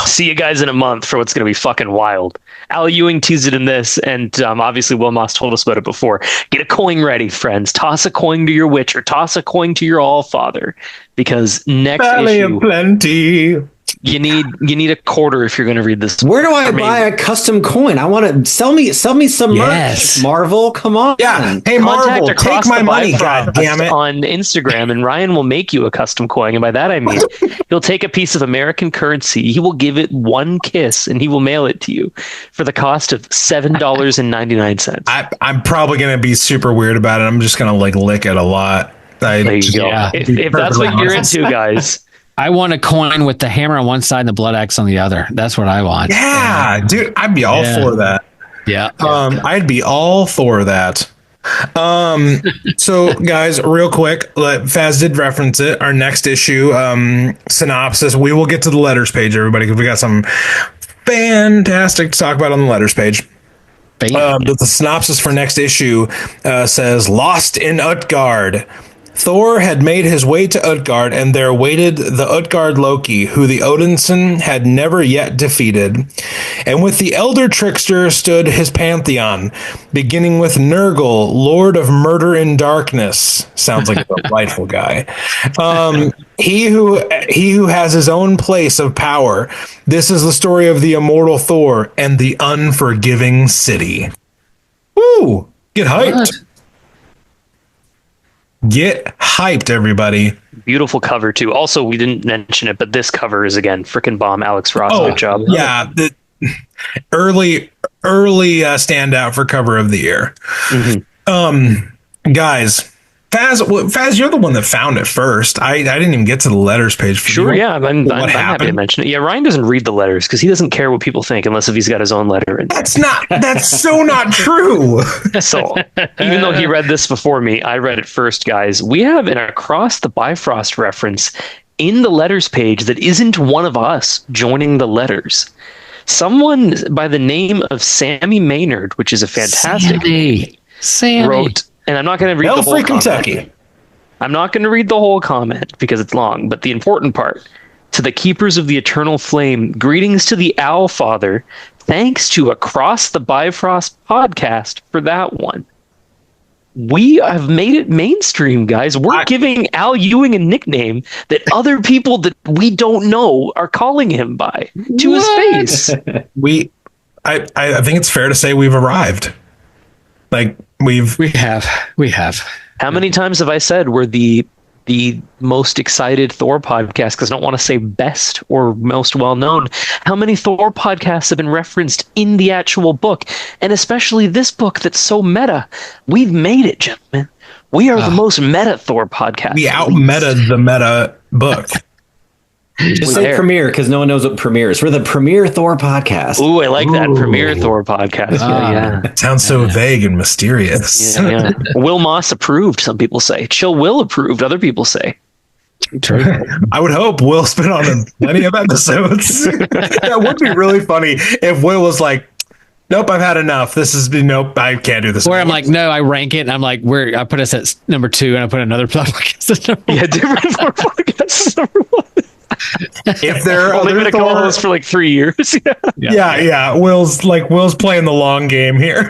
see you guys in a month for what's going to be fucking wild. Al Ewing teased it in this, and obviously Will Moss told us about it before. Get a coin ready, friends. Toss a coin to your witch or toss a coin to your All-Father, because next issue, plenty. you need a quarter if you're going to read this. Where do I buy a custom coin? I want to sell me some merch. Marvel, come on. Yeah. Hey, Marvel, take my money, god damn it. On Instagram, and Ryan will make you a custom coin. And by that I mean he'll take a piece of American currency, he will give it one kiss, and he will mail it to you for the cost of $7.99. I'm probably going to be super weird about it. I'm just going to like lick it a lot. There you go. Yeah. If that's what you're into, guys. I want a coin with the hammer on one side and the blood axe on the other. That's what I want. Yeah, dude, I'd be all for that. Yeah. I'd be all for that. So guys, real quick, Faz did reference it. Our next issue synopsis. We will get to the letters page, everybody, because we got some fantastic to talk about on the letters page. The synopsis for next issue says, "Lost in Utgard. Thor had made his way to Utgard, and there waited the Utgard Loki, who the Odinson had never yet defeated. And with the elder trickster stood his pantheon, beginning with Nurgle, Lord of Murder and Darkness." Sounds like a delightful guy. He who has his own place of power. This is the story of the immortal Thor and the unforgiving city. Woo! Get hyped. What? Get hyped, everybody. Beautiful cover, too. Also, we didn't mention it, but this cover is, again, freaking bomb. Alex Ross, good job. Yeah, the early standout for cover of the year. Mm-hmm. Guys, Faz, you're the one that found it first. I didn't even get to the letters page. Sure, yeah, I'm happy to mention it. Yeah, Ryan doesn't read the letters because he doesn't care what people think unless if he's got his own letter in. That's so not true. So, even though he read this before me, I read it first, guys. We have an Across the Bifrost reference in the letters page that isn't one of us joining the letters. Someone by the name of Sammy Maynard, which is a fantastic Sammy wrote. And I'm not going to read the whole comment. I'm not going to read the whole comment because it's long, but the important part. To the keepers of the eternal flame, greetings to the Owl Father. Thanks to Across the Bifrost podcast for that one. We have made it mainstream, guys. We're giving Al Ewing a nickname that other people that we don't know are calling him by to his face. I think it's fair to say we've arrived. Like we have. How many times have I said we're the most excited Thor podcast? Because I don't want to say best or most well known. How many Thor podcasts have been referenced in the actual book, and especially this book that's so meta? We've made it, gentlemen. We are the most meta Thor podcast. We out meta the meta book. Just say premiere because no one knows what premiere is. We're the premier Thor podcast. Ooh, I like that. Premier Thor podcast. Yeah. It sounds so vague and mysterious. Yeah. Will Moss approved, some people say. Chill Will approved, other people say. True. I would hope Will's been on plenty of episodes. That would be really funny if Will was like, Nope, I've had enough. This has been nope. I can't do this. Where I'm like, no, I rank it, and I'm like, where I put us at number 2, and I put another podcast at number 1. Yeah, different Thor podcasts number 1. If there are only other been a co-host for like 3 years. Yeah. Will's playing the long game here.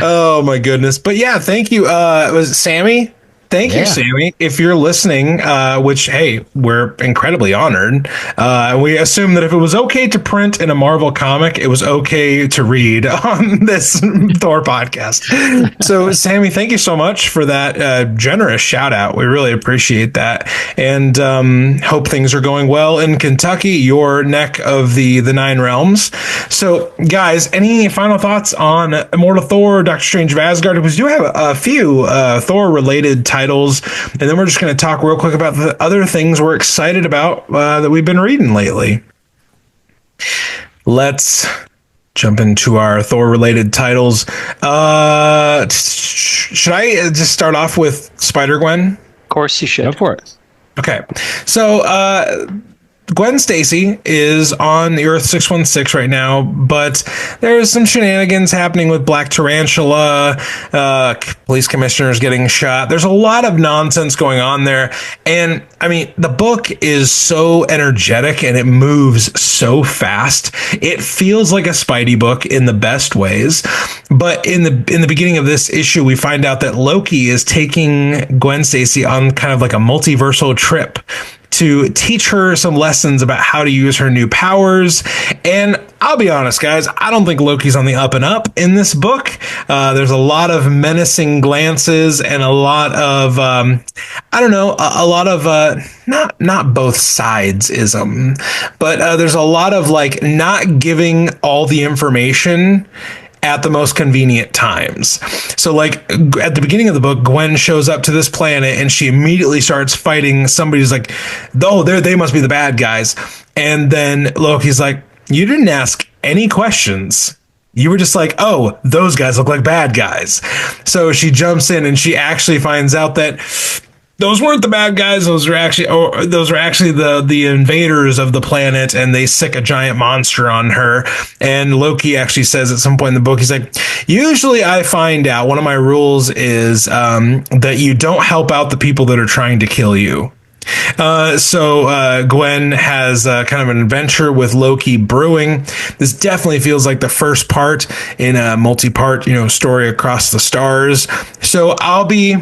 Oh my goodness. But yeah, thank you. Was it Sammy? Thank you, Sammy. If you're listening, which, hey, we're incredibly honored. We assume that if it was okay to print in a Marvel comic, it was okay to read on this Thor podcast. So, Sammy, thank you so much for that generous shout out. We really appreciate that. And hope things are going well in Kentucky, your neck of the Nine Realms. So, guys, any final thoughts on Immortal Thor, Doctor Strange of Asgard? Because we do have a few Thor-related titles, and then we're just going to talk real quick about the other things we're excited about that we've been reading lately. Let's jump into our Thor-related titles. Should I just start off with Spider-Gwen? Of course you should. Of course. Okay, so Gwen Stacy is on the Earth 616 right now, but there's some shenanigans happening with Black Tarantula, police commissioners getting shot. There's a lot of nonsense going on there. And I mean, the book is so energetic and it moves so fast. It feels like a Spidey book in the best ways. But in the beginning of this issue, we find out that Loki is taking Gwen Stacy on kind of like a multiversal trip to teach her some lessons about how to use her new powers. And I'll be honest, guys, I don't think Loki's on the up and up in this book. There's a lot of menacing glances and a lot of, a lot of, not both sides-ism, but there's a lot of like not giving all the information at the most convenient times. So like at the beginning of the book, Gwen shows up to this planet and she immediately starts fighting somebody who's like, oh, they must be the bad guys. And then Loki's like, you didn't ask any questions. You were just like, oh, those guys look like bad guys. So she jumps in and she actually finds out that those weren't the bad guys. Those are actually the invaders of the planet, and they sick a giant monster on her. And Loki actually says at some point in the book, he's like, usually I find out, one of my rules is that you don't help out the people that are trying to kill you. So Gwen has kind of an adventure with Loki brewing. This definitely feels like the first part in a multi-part, story across the stars. So I'll be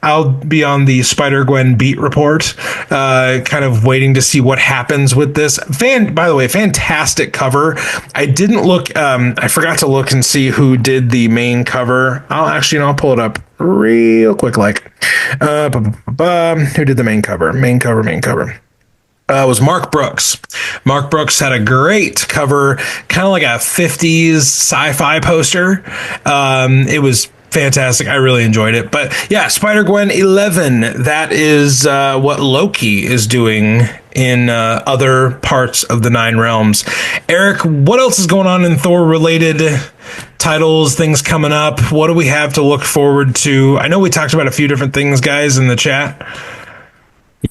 on the Spider-Gwen beat report, kind of waiting to see what happens with this. By the way, fantastic cover. I didn't look, I forgot to look and see who did the main cover. I'll pull it up real quick. Who did the main cover? Main cover. Was Mark Brooks. Mark Brooks had a great cover, kind of like a 50s sci-fi poster. It was fantastic. I really enjoyed it. But yeah, Spider-Gwen 11. That is what Loki is doing in other parts of the Nine Realms. Eric, what else is going on in Thor-related titles, things coming up? What do we have to look forward to? I know we talked about a few different things, guys, in the chat.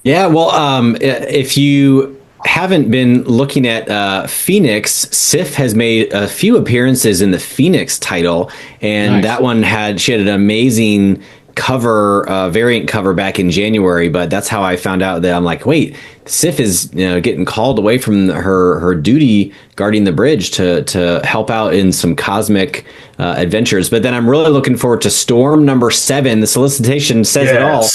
Yeah, well, if you haven't been looking at Phoenix, Sif has made a few appearances in the Phoenix title, and nice. That one she had an amazing cover, variant cover back in January. But that's how I found out that I'm like, wait, Sif is getting called away from her duty guarding the bridge to help out in some cosmic adventures. But then I'm really looking forward to Storm number 7. The solicitation says it all.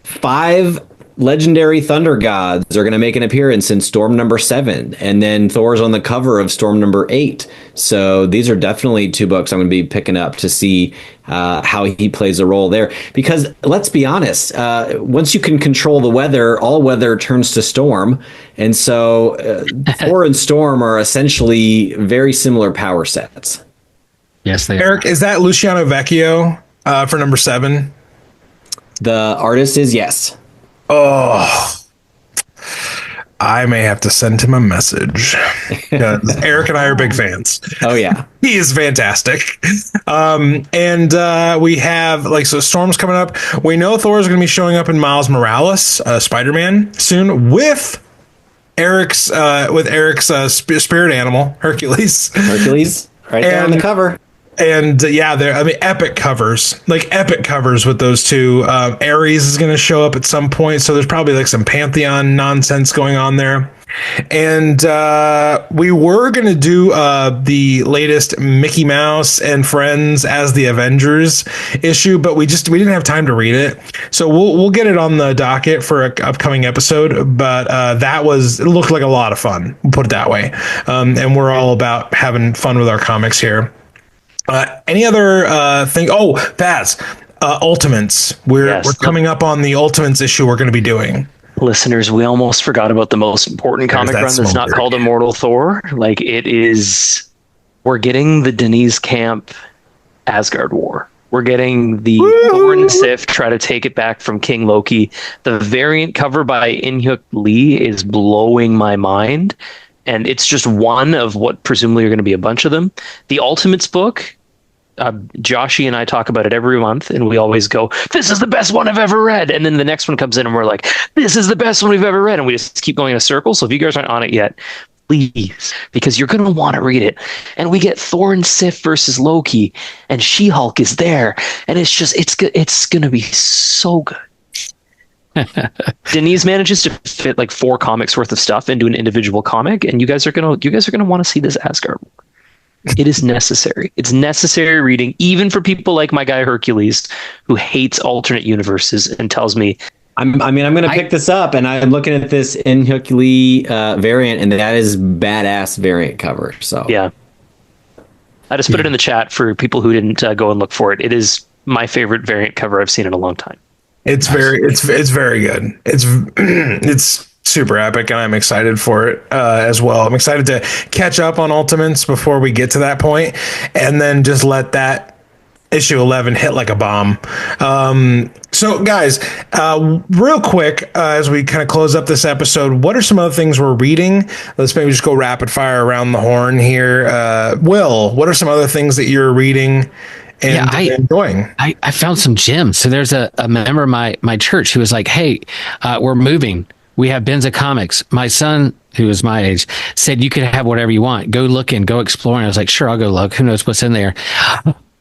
5 legendary thunder gods are going to make an appearance in Storm number 7, and then Thor's on the cover of Storm number 8. So these are definitely 2 books I'm going to be picking up to see how he plays a role there. Because let's be honest, once you can control the weather, all weather turns to storm, and so Thor and Storm are essentially very similar power sets. Yes, they Eric, is that Luciano Vecchio for number 7? The artist is, yes. Oh, I may have to send him a message because Eric and I are big fans. Oh yeah, he is fantastic. And we have so Storm's coming up. We know Thor is going to be showing up in Miles Morales, Spider-Man soon with Eric's spirit animal Hercules. Right there on the cover. And yeah, epic covers, with those two. Ares is going to show up at some point, so there's probably like some Pantheon nonsense going on there. And we were going to do the latest Mickey Mouse and Friends as the Avengers issue, but we didn't have time to read it, so we'll get it on the docket for an upcoming episode. But it looked like a lot of fun. We'll put it that way. And we're all about having fun with our comics here. Any other thing? Oh, Baz, Ultimates. We're coming up on the Ultimates issue we're going to be doing. Listeners, we almost forgot about the most important comic run that's not called Immortal Thor. Like, it is... We're getting the Denise Camp Asgard War. We're getting the Thor and Sif try to take it back from King Loki. The variant cover by In-hyuk Lee is blowing my mind. And it's just one of what presumably are going to be a bunch of them. The Ultimates book, Joshy and I talk about it every month, and we always go, "This is the best one I've ever read." And then the next one comes in, and we're like, "This is the best one we've ever read." And we just keep going in a circle. So if you guys aren't on it yet, please, because you're going to want to read it. And we get Thor and Sif versus Loki, and She-Hulk is there, and it's going to be so good. Denise manages to fit like 4 comics worth of stuff into an individual comic, and you guys are gonna want to see this Asgard. It is necessary. It's necessary reading, even for people like my guy Hercules, who hates alternate universes and tells me, I'm going to pick this up, and I'm looking at this In-hyuk Lee variant, and that is badass variant cover. So yeah, I just put it in the chat for people who didn't go and look for it. It is my favorite variant cover I've seen in a long time. It's very good. It's super epic, and I'm excited for it as well. I'm excited to catch up on Ultimates before we get to that point, and then just let that issue 11 hit like a bomb. So guys, real quick, as we kind of close up this episode, what are some other things we're reading? Let's maybe just go rapid fire around the horn here. Will, what are some other things that you're reading and enjoying? I found some gems. So there's a member of my church who was like, "Hey, we're moving. We have bins of comics." My son, who is my age, said, "You can have whatever you want. Go looking, go exploring." I was like, "Sure, I'll go look. Who knows what's in there?"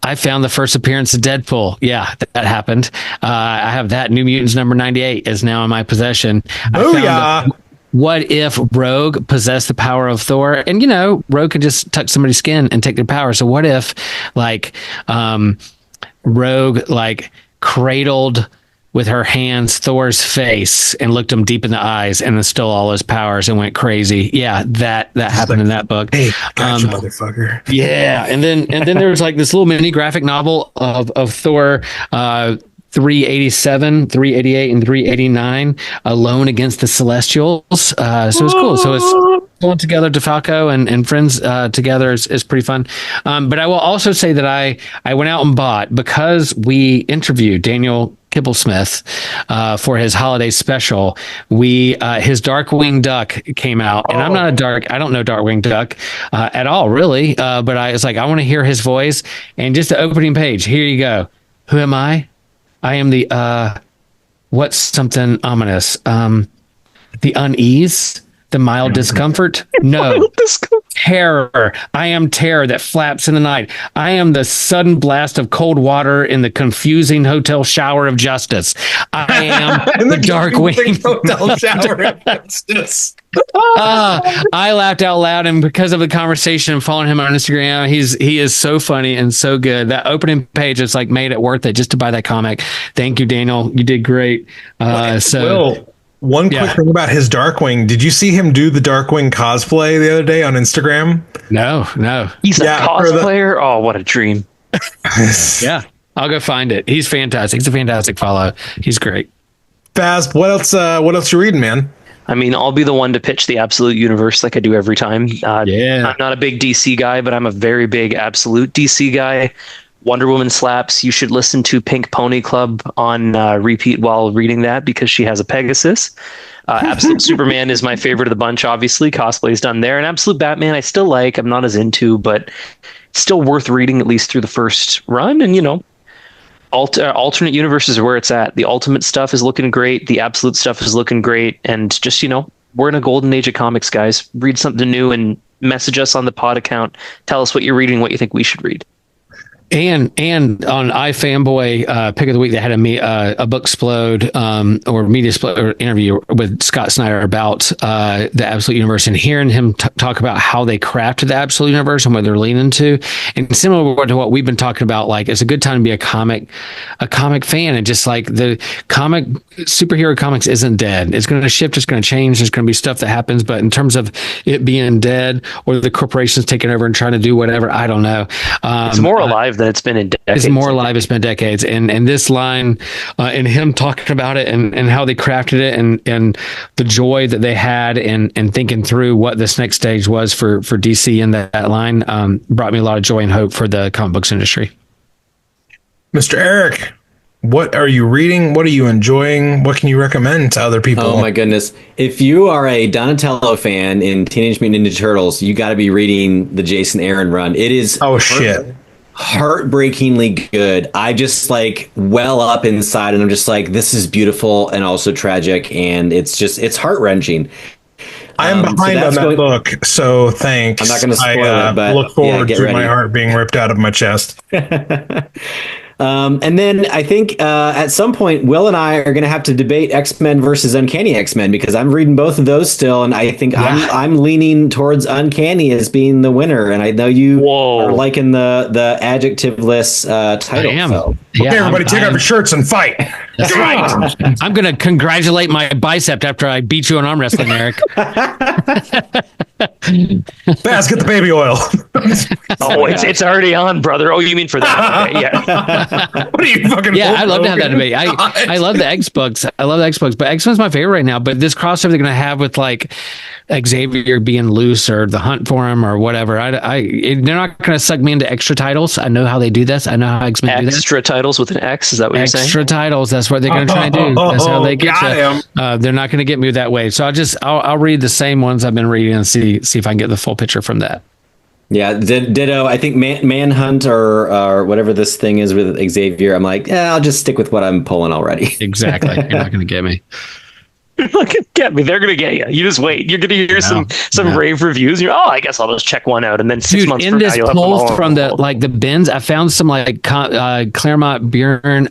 I found the first appearance of Deadpool. Yeah, that happened. I have that. New Mutants number 98 is now in my possession. Booyah! What if Rogue possessed the power of Thor? And, Rogue could just touch somebody's skin and take their power. So what if, Rogue, cradled with her hands Thor's face and looked him deep in the eyes and then stole all his powers and went crazy? Yeah, that happened in that book. Hey, gotcha, motherfucker. Yeah, and then there's this little mini graphic novel of Thor 387, 388, and 389 alone against the Celestials. So it's cool. So it's pulling together DeFalco and friends together is pretty fun. But I will also say that I went out and bought, because we interviewed Daniel Kibblesmith for his holiday special. His Darkwing Duck came out, and I'm not I don't know Darkwing Duck at all, really. But I was like, I want to hear his voice. And just the opening page, here you go. Who am I? I am the what's something ominous? The unease, the mild discomfort. No, terror. I am terror that flaps in the night. I am the sudden blast of cold water in the confusing hotel shower of justice. I am the Darkwing hotel shower of justice. I laughed out loud, and because of the conversation and following him on Instagram, he is so funny and so good. That opening page is made it worth it just to buy that comic. Thank you, Daniel. You did great. One quick thing about his Darkwing. Did you see him do the Darkwing cosplay the other day on Instagram? No. He's a cosplayer? Oh, what a dream. Yeah. I'll go find it. He's fantastic. He's a fantastic follow. He's great. Baz, what else you reading, man? I mean, I'll be the one to pitch the Absolute Universe like I do every time. I'm not a big DC guy, but I'm a very big Absolute DC guy. Wonder Woman slaps. You should listen to Pink Pony Club on repeat while reading that, because she has a Pegasus. Absolute Superman is my favorite of the bunch, obviously. Cosplay is done there. And Absolute Batman I still like. I'm not as into, but still worth reading, at least through the first run. And, alternate universes are where it's at. The Ultimate stuff is looking great. The Absolute stuff is looking great. And just, we're in a golden age of comics, guys. Read something new and message us on the pod account. Tell us what you're reading, what you think we should read. And on iFanboy pick of the week, they had a book explode or media explode or interview with Scott Snyder about the Absolute Universe, and hearing him talk about how they crafted the Absolute Universe and what they're leaning to, and similar to what we've been talking about, like it's a good time to be a comic fan, and just like the superhero comics isn't dead. It's going to shift. It's going to change. There's going to be stuff that happens, but in terms of it being dead or the corporations taking over and trying to do whatever, I don't know. It's more alive than it's been in decades. It's more alive. It's been decades. And this line and him talking about it and how they crafted it and the joy that they had and thinking through what this next stage was for DC in that line brought me a lot of joy and hope for the comic books industry. Mr. Eric, what are you reading? What are you enjoying? What can you recommend to other people? Oh my goodness. If you are a Donatello fan in Teenage Mutant Ninja Turtles, you got to be reading the Jason Aaron run. It is heartbreakingly good. I just like well up inside and I'm just like, this is beautiful and also tragic, and it's heart-wrenching. I'm behind on that book, so thanks. I'm not going to spoil it, but look forward to ready. My heart being ripped out of my chest. And then I think at some point, Will and I are going to have to debate X-Men versus Uncanny X-Men, because I'm reading both of those still, and I think I'm leaning towards Uncanny as being the winner. And I know you are liking the adjectiveless title. I am. So. Okay, everybody, take off your shirts and fight. That's right. I'm going to congratulate my bicep after I beat you in arm wrestling, Eric. Fast, get the baby oil. It's already on, brother. Oh, you mean for that? Okay, yeah. What are you fucking? Yeah, I'd love to have that debate. I love the X books. I love the X books, but X-Men's my favorite right now. But this crossover they're going to have with like Xavier being loose or the hunt for him or whatever, they're not going to suck me into extra titles. I know how they do this. I know how X-Men do that. Extra titles with an X. Is that what you're saying? Extra titles. That's what they're going to try and do. That's how they get you. They're not going to get me that way. So I'll read the same ones I've been reading and see if I can get the full picture from that. Yeah, ditto. I think Manhunt or whatever this thing is with Xavier, I'm like, I'll just stick with what I'm pulling already. Exactly. You're not going to get me. You're not going to get me. They're going to get you. You just wait. You're going to hear some rave reviews. And you're, I guess I'll just check one out. And then 6 months from now, you'll have them all from the bins, I found some like Claremont Byrne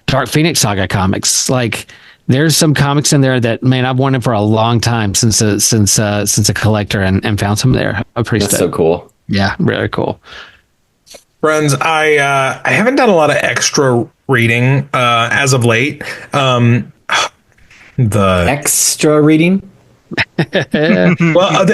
Dark Phoenix Saga comics. Like, there's some comics in there that, man, I've wanted for a long time since a collector, and found some there. I'm pretty That's so cool. Yeah, really cool. Friends, I haven't done a lot of extra reading as of late. The extra reading? Well,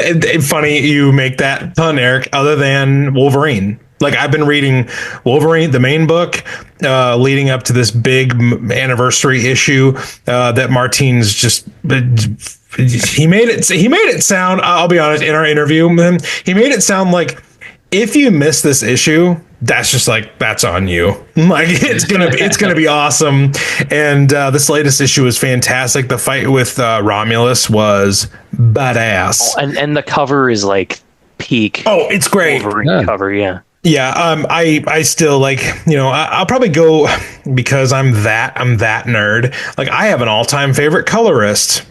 funny you make that pun, Eric, other than Wolverine. Like, I've been reading Wolverine, the main book, leading up to this big anniversary issue that Martin's just he made it sound, I'll be honest, in our interview with him, he made it sound like if you miss this issue, that's just like, that's on you. Like, it's gonna be awesome. And this latest issue is fantastic. The fight with Romulus was badass. And the cover is like peak. Oh, it's great. Wolverine cover, yeah. Yeah, I still like, I'll probably go, because I'm that nerd. Like, I have an all-time favorite colorist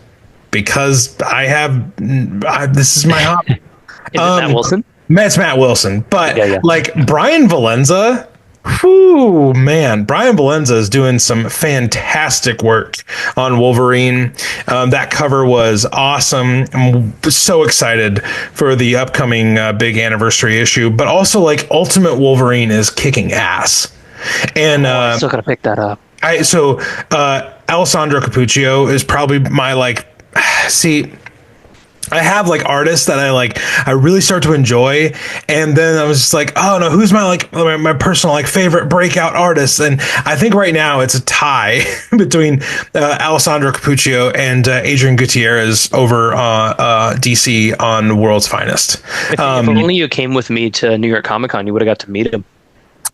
because this is my hobby. Is it Matt Wilson? It's Matt Wilson, but yeah. like Brian Valenza, whoo, man, Brian Valenza is doing some fantastic work on Wolverine. That cover was awesome. I'm so excited for the upcoming big anniversary issue, but also like Ultimate Wolverine is kicking ass. And I'm still gonna pick that up. Alessandro Cappuccio is probably my I have like artists that I really start to enjoy, and then I was just like, oh no, who's my personal favorite breakout artist? And I think right now it's a tie between Alessandro Cappuccio and Adrian Gutierrez over DC on World's Finest. If only you came with me to New York Comic Con, you would have got to meet him.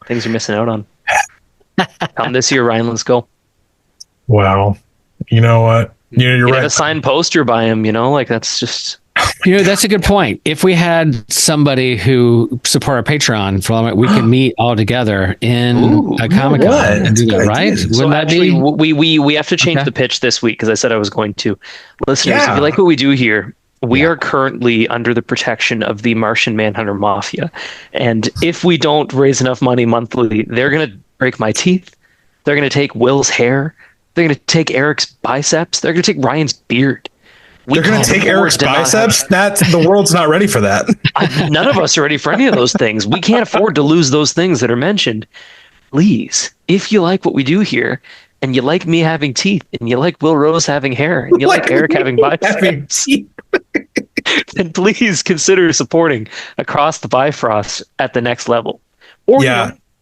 Things you're missing out on. Come this year, Ryan. Let's go. Wow, you know what? You're right. Have a signed poster by him, that's just... That's a good point. If we had somebody who support our Patreon, we can meet all together in a Comic Con and do that, right? So actually, we have to change the pitch this week, because I said I was going to. Listeners, if you like what we do here, We are currently under the protection of the Martian Manhunter Mafia. And if we don't raise enough money monthly, they're going to break my teeth. They're going to take Will's hair. They're going to take Eric's biceps. They're going to take Ryan's beard. They're going to take Eric's biceps? The world's not ready for that. None of us are ready for any of those things. We can't afford to lose those things that are mentioned. Please, if you like what we do here, and you like me having teeth, and you like Will Rose having hair, and you like Eric having biceps, then please consider supporting Across the Bifrost at the next level. Or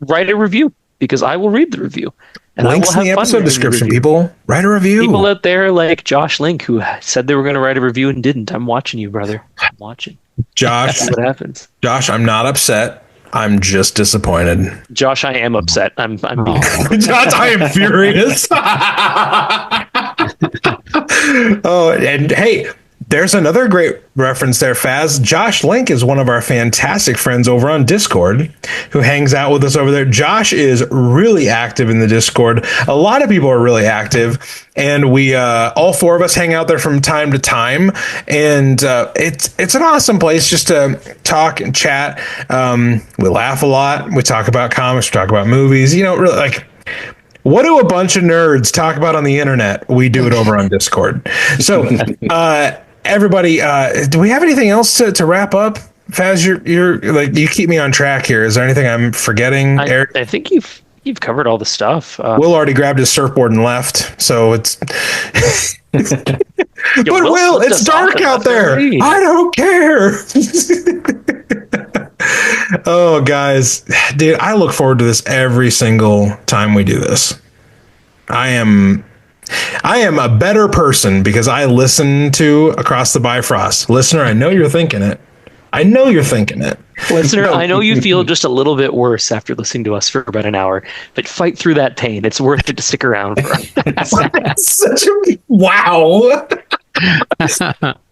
write a review, because I will read the review. And links in the episode description, people. Write a review. People out there like Josh Link, who said they were going to write a review and didn't. I'm watching you, brother. I'm watching. Josh, what happens? Josh, I'm not upset. I'm just disappointed. Josh, I am upset. I'm being Josh, I am furious. Oh, and hey, there's another great reference there, Faz. Josh Link is one of our fantastic friends over on Discord who hangs out with us over there. Josh is really active in the Discord. A lot of people are really active, and we all four of us hang out there from time to time. And it's an awesome place just to talk and chat. We laugh a lot. We talk about comics. We talk about movies. You know, really, like, what do a bunch of nerds talk about on the internet? We do it over on Discord. So, everybody, do we have anything else to wrap up? Faz, you're like, you keep me on track here. Is there anything I'm forgetting, Eric? I think you've covered all the stuff. Will already grabbed his surfboard and left, so it's. But Will, it's dark out there. I don't care. Oh, guys, dude, I look forward to this every single time we do this. I am a better person because I listen to Across the Bifrost. Listener, I know you're thinking it. Listener, I know you feel just a little bit worse after listening to us for about an hour, but fight through that pain. It's worth it to stick around for. Wow.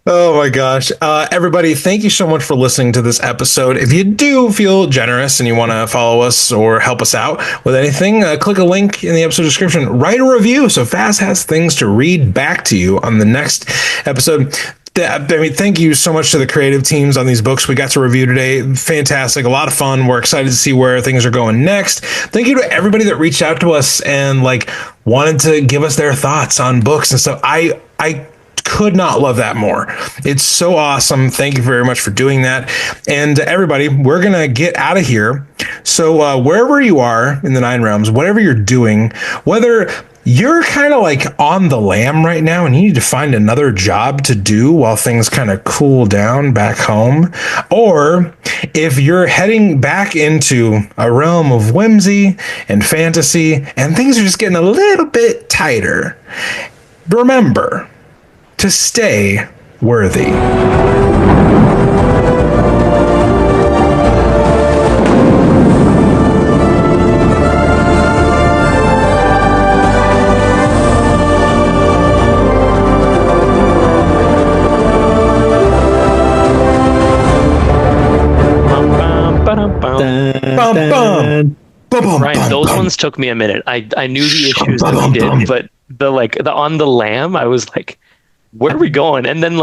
Oh my gosh. Everybody, thank you so much for listening to this episode. If you do feel generous and you want to follow us or help us out with anything, click a link in the episode description. Write a review so Faz has things to read back to you on the next episode. I mean, thank you so much to the creative teams on these books we got to review today. Fantastic. A lot of fun. We're excited to see where things are going next. Thank you to everybody that reached out to us and wanted to give us their thoughts on books and stuff. I could not love that more. It's so awesome. Thank you very much for doing that. And everybody, we're going to get out of here. So wherever you are in the Nine Realms, whatever you're doing, whether you're kind of on the lam right now and you need to find another job to do while things kind of cool down back home, or if you're heading back into a realm of whimsy and fantasy and things are just getting a little bit tighter, remember to stay worthy. Ryan, those ones took me a minute. I knew the issues that we did, but the on the lamb, I was like, where are we going? And then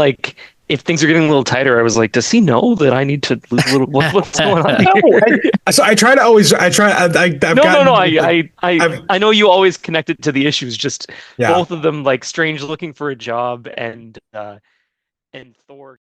if things are getting a little tighter, I was like, does he know that I need to lose a little? What's going on here? So I try to always. I know you always connect it to the issues. Just both of them, strange looking for a job and Thor.